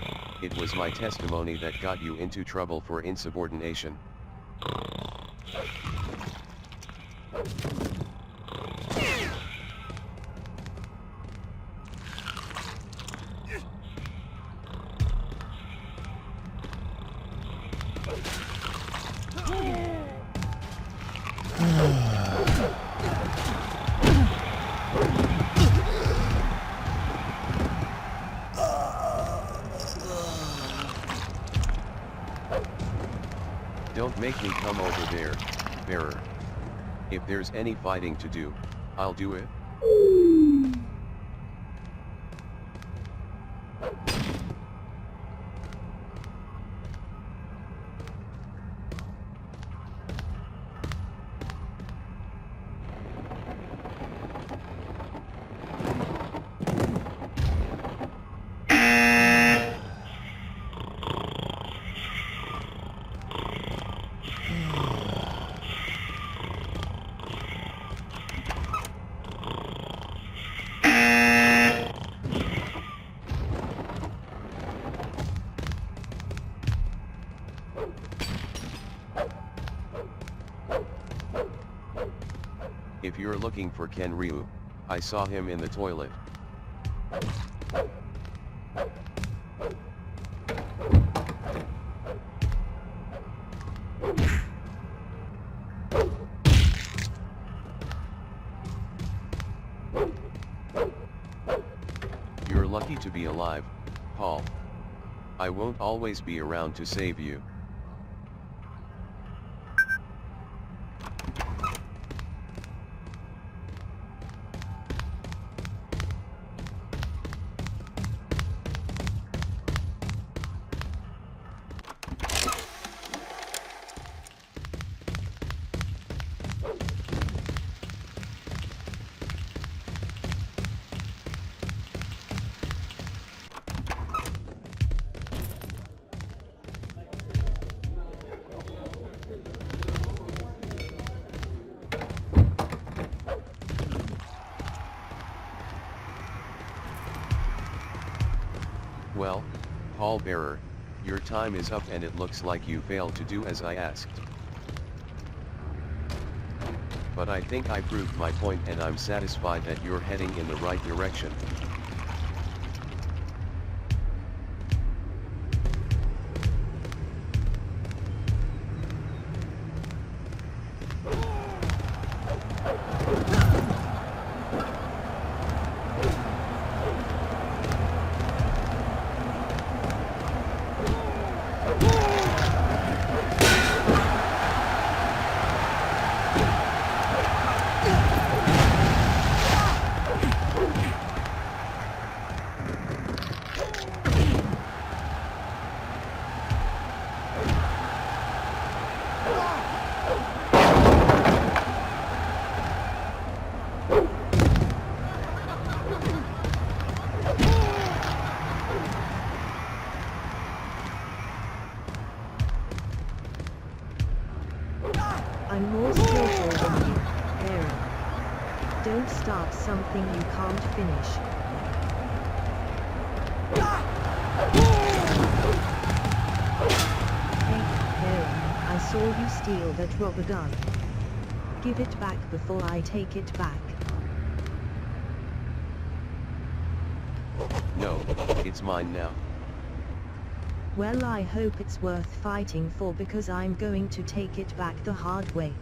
[SPEAKER 1] it was my testimony that got you into trouble for insubordination. Don't make me come over there, bearer. If there's any fighting to do, I'll do it. If you're looking for Ken Ryu, I saw him in the toilet. You're lucky to be alive, Paul. I won't always be around to save you. Well, Paul Bearer, your time is up and it looks like you failed to do as I asked. But I think I proved my point and I'm satisfied that you're heading in the right direction.
[SPEAKER 2] I'm more skillful than you, Aaron. Don't start something you can't finish. Hey. I saw you steal that robber gun. Give it back before I take it back.
[SPEAKER 1] No, it's mine now.
[SPEAKER 2] Well, I hope it's worth fighting for, because I'm going to take it back the hard way.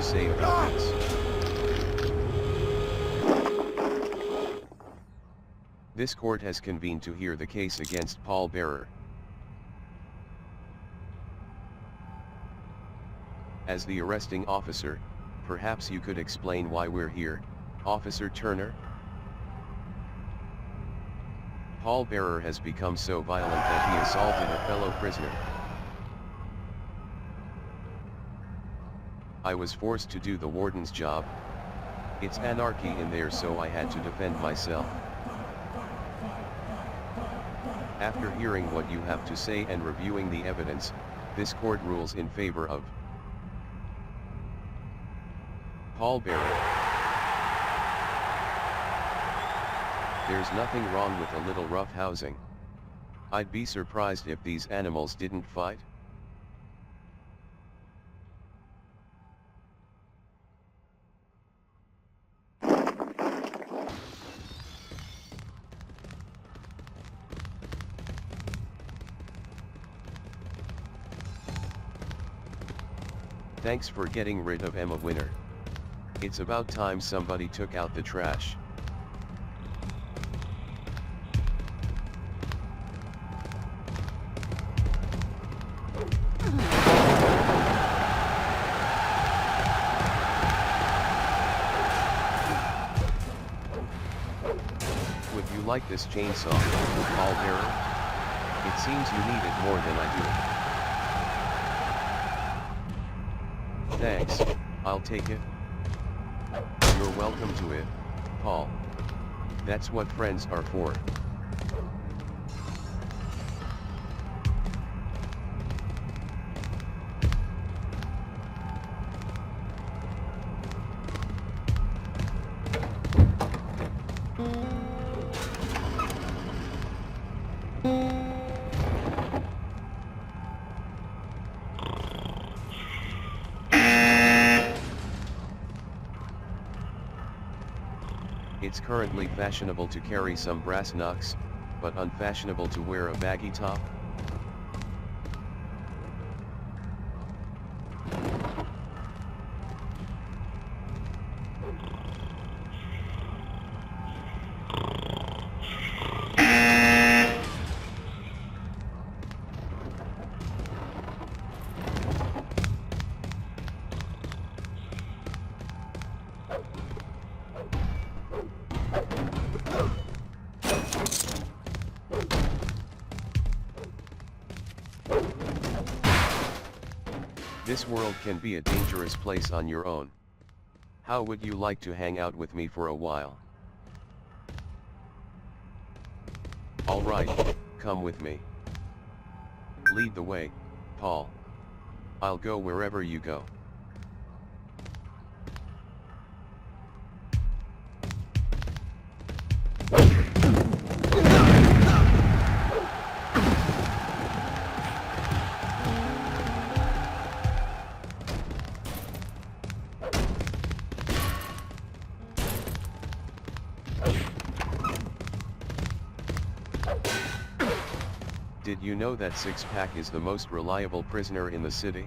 [SPEAKER 1] Say about this. This court has convened to hear the case against Paul Bearer. As the arresting officer, perhaps you could explain why we're here, Officer Turner? Paul Bearer has become so violent that he assaulted a fellow prisoner. I was forced to do the warden's job. It's anarchy in there, so I had to defend myself. After hearing what you have to say and reviewing the evidence, this court rules in favor of Paul Bearer. There's nothing wrong with a little roughhousing. I'd be surprised if these animals didn't fight. Thanks for getting rid of Emma Winner. It's about time somebody took out the trash. Would you like this chainsaw, Paul Bearer? It seems you need it more than I do. Thanks, I'll take it. You're welcome to it, Paul. That's what friends are for. It's currently fashionable to carry some brass knucks, but unfashionable to wear a baggy top. This world can be a dangerous place on your own. How would you like to hang out with me for a while? Alright, come with me. Lead the way, Paul. I'll go wherever you go. Did you know that Six-Pack is the most reliable prisoner in the city?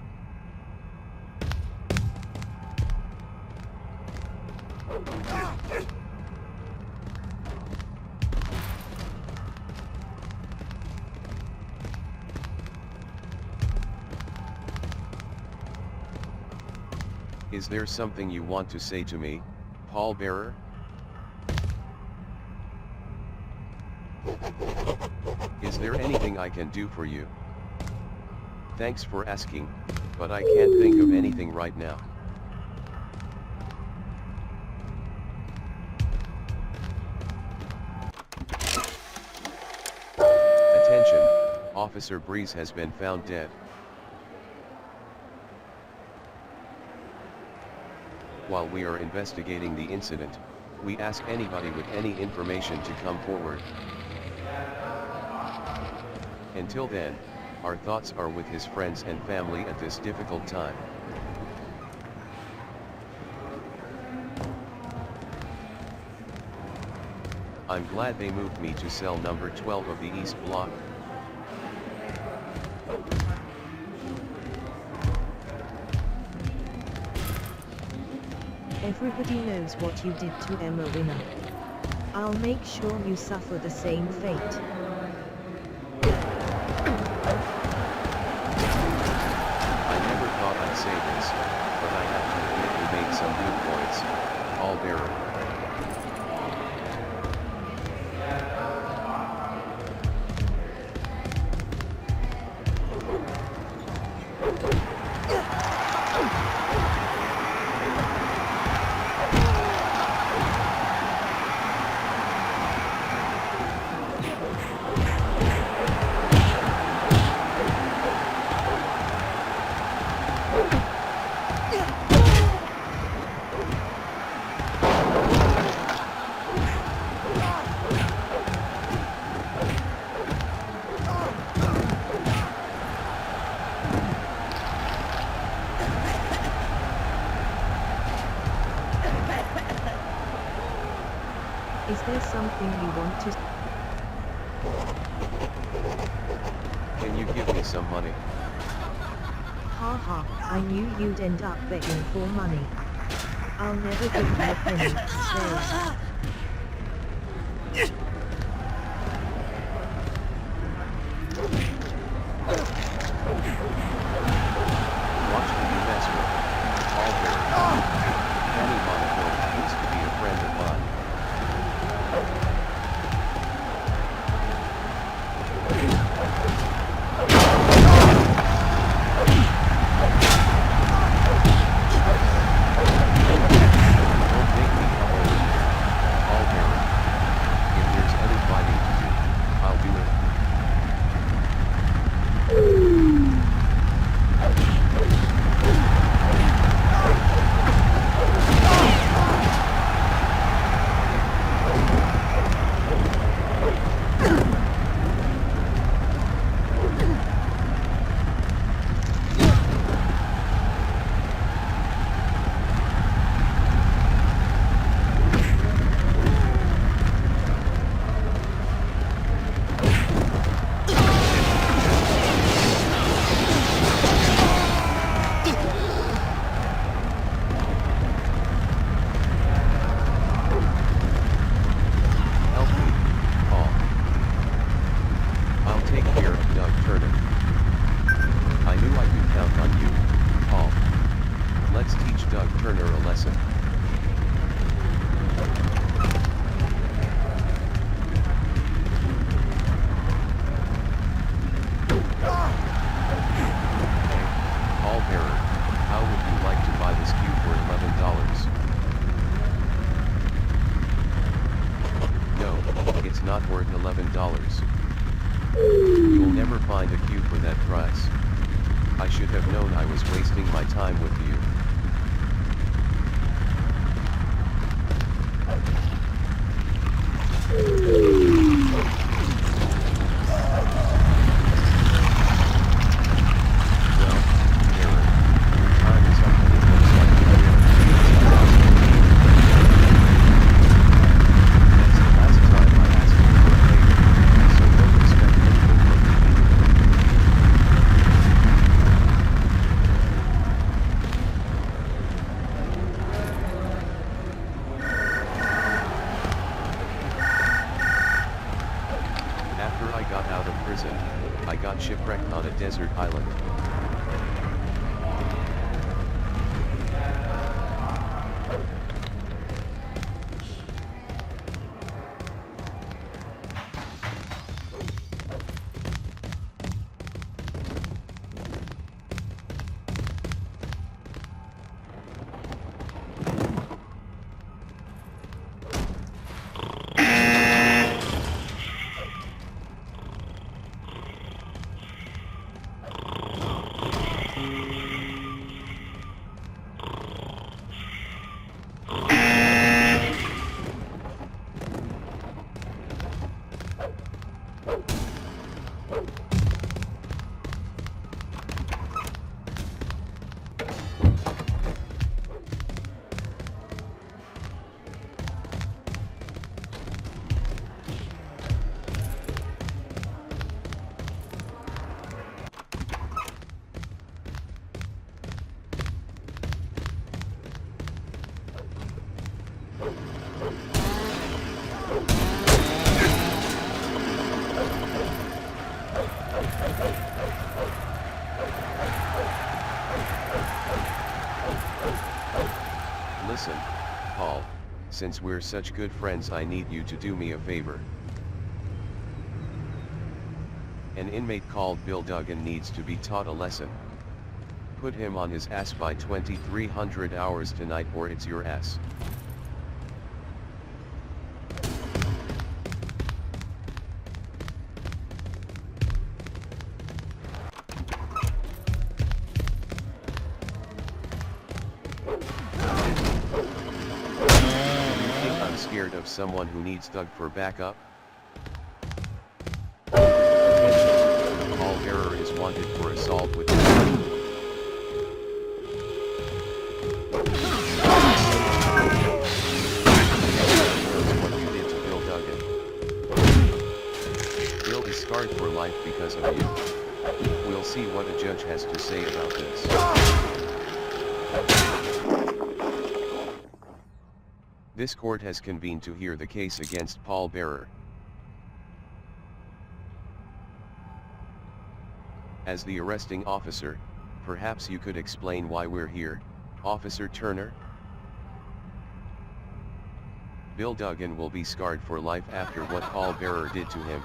[SPEAKER 1] Is there something you want to say to me, pallbearer? Is there anything I can do for you? Thanks for asking, but I can't think of anything right now. Attention, Officer Breeze has been found dead. While we are investigating the incident, we ask anybody with any information to come forward. Until then, our thoughts are with his friends and family at this difficult time. I'm glad they moved me to cell number 12 of the East Block.
[SPEAKER 2] Everybody knows what you did to Emma Winner. I'll make sure you suffer the same fate.
[SPEAKER 1] I never thought I'd say this, but I have to admit you made some good points, pallbearer.
[SPEAKER 2] Is there something you want to...
[SPEAKER 1] Can you give me some money?
[SPEAKER 2] Haha, I knew you'd end up begging for money. I'll never give you a penny. There.
[SPEAKER 1] Watch the new mess with pallbearer. Danny Monaco used to be a friend of mine. Not worth $11. You'll never find a cue for that price. I should have known I was wasting my time with you. I got shipwrecked on a desert island. Listen, Paul, since we're such good friends, I need you to do me a favor. An inmate called Bill Duggan needs to be taught a lesson. Put him on his ass by 2300 hours tonight or it's your ass. Scared of someone who needs Doug for backup? Attention! Paul Bearer is wanted for assault with what you did to Bill Duggan. Bill is scarred for life because of you. We'll see what a judge has to say about this. This court has convened to hear the case against Paul Bearer. As the arresting officer, perhaps you could explain why we're here, Officer Turner? Bill Duggan will be scarred for life after what Paul Bearer did to him.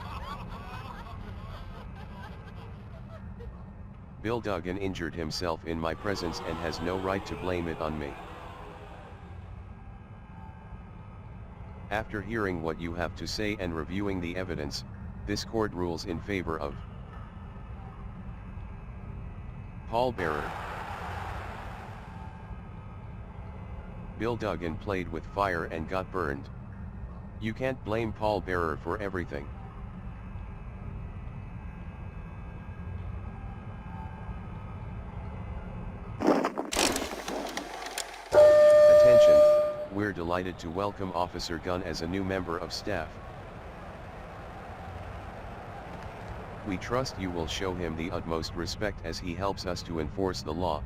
[SPEAKER 1] Bill Duggan injured himself in my presence and has no right to blame it on me. After hearing what you have to say and reviewing the evidence, this court rules in favor of Paul Bearer. Bill Duggan played with fire and got burned. You can't blame Paul Bearer for everything. Attention, we're delighted to welcome Officer Gunn as a new member of staff. We trust you will show him the utmost respect as he helps us to enforce the law.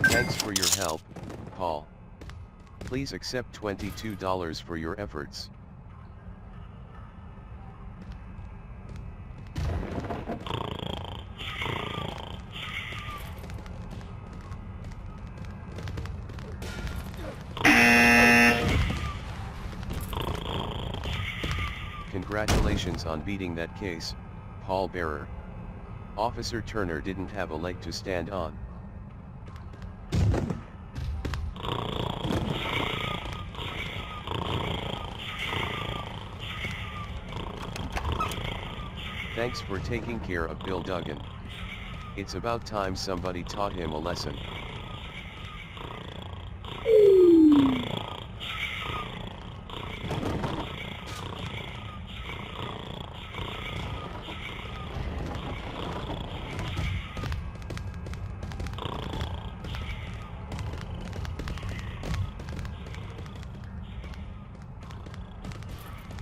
[SPEAKER 1] Thanks for your help, Paul. Please accept $22 for your efforts. Congratulations on beating that case, Paul Bearer. Officer Turner didn't have a leg to stand on. Thanks for taking care of Bill Duggan. It's about time somebody taught him a lesson.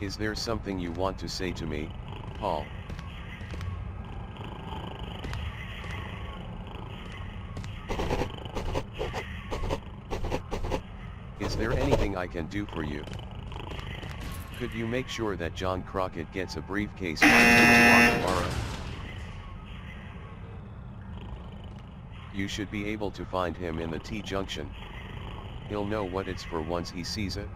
[SPEAKER 1] Is there something you want to say to me, Paul? Is there anything I can do for you? Could you make sure that John Crockett gets a briefcase by 2 o'clock tomorrow? You should be able to find him in the T-junction. He'll know what it's for once he sees it.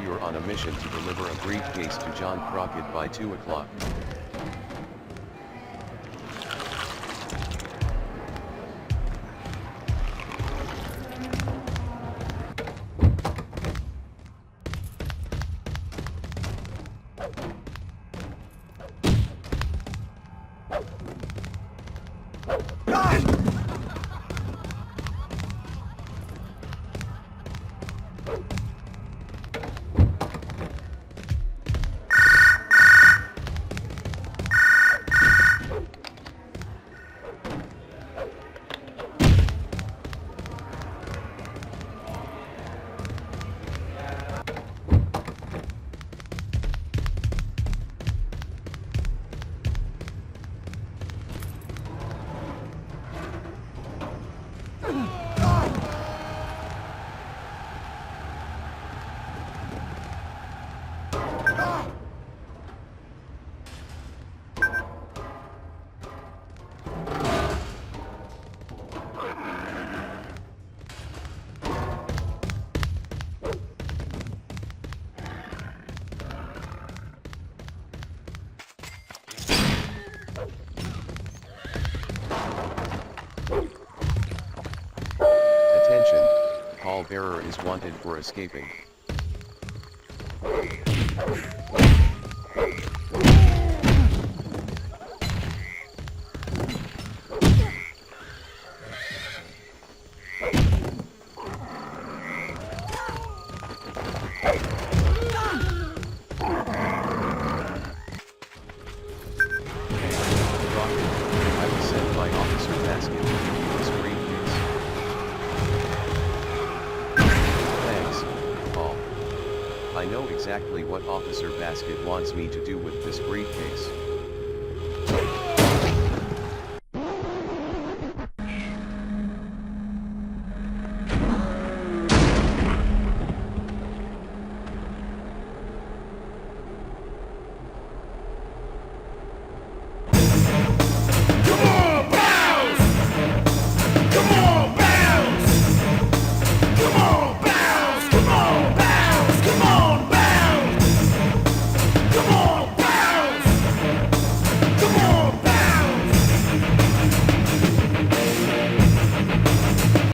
[SPEAKER 1] you're on a mission to deliver a briefcase to John Crockett by 2 o'clock. Attention, pallbearer is wanted for escaping. I was sent by Officer Basket to give you this briefcase. Thanks, Paul. I know exactly what Officer Basket wants me to do with this briefcase.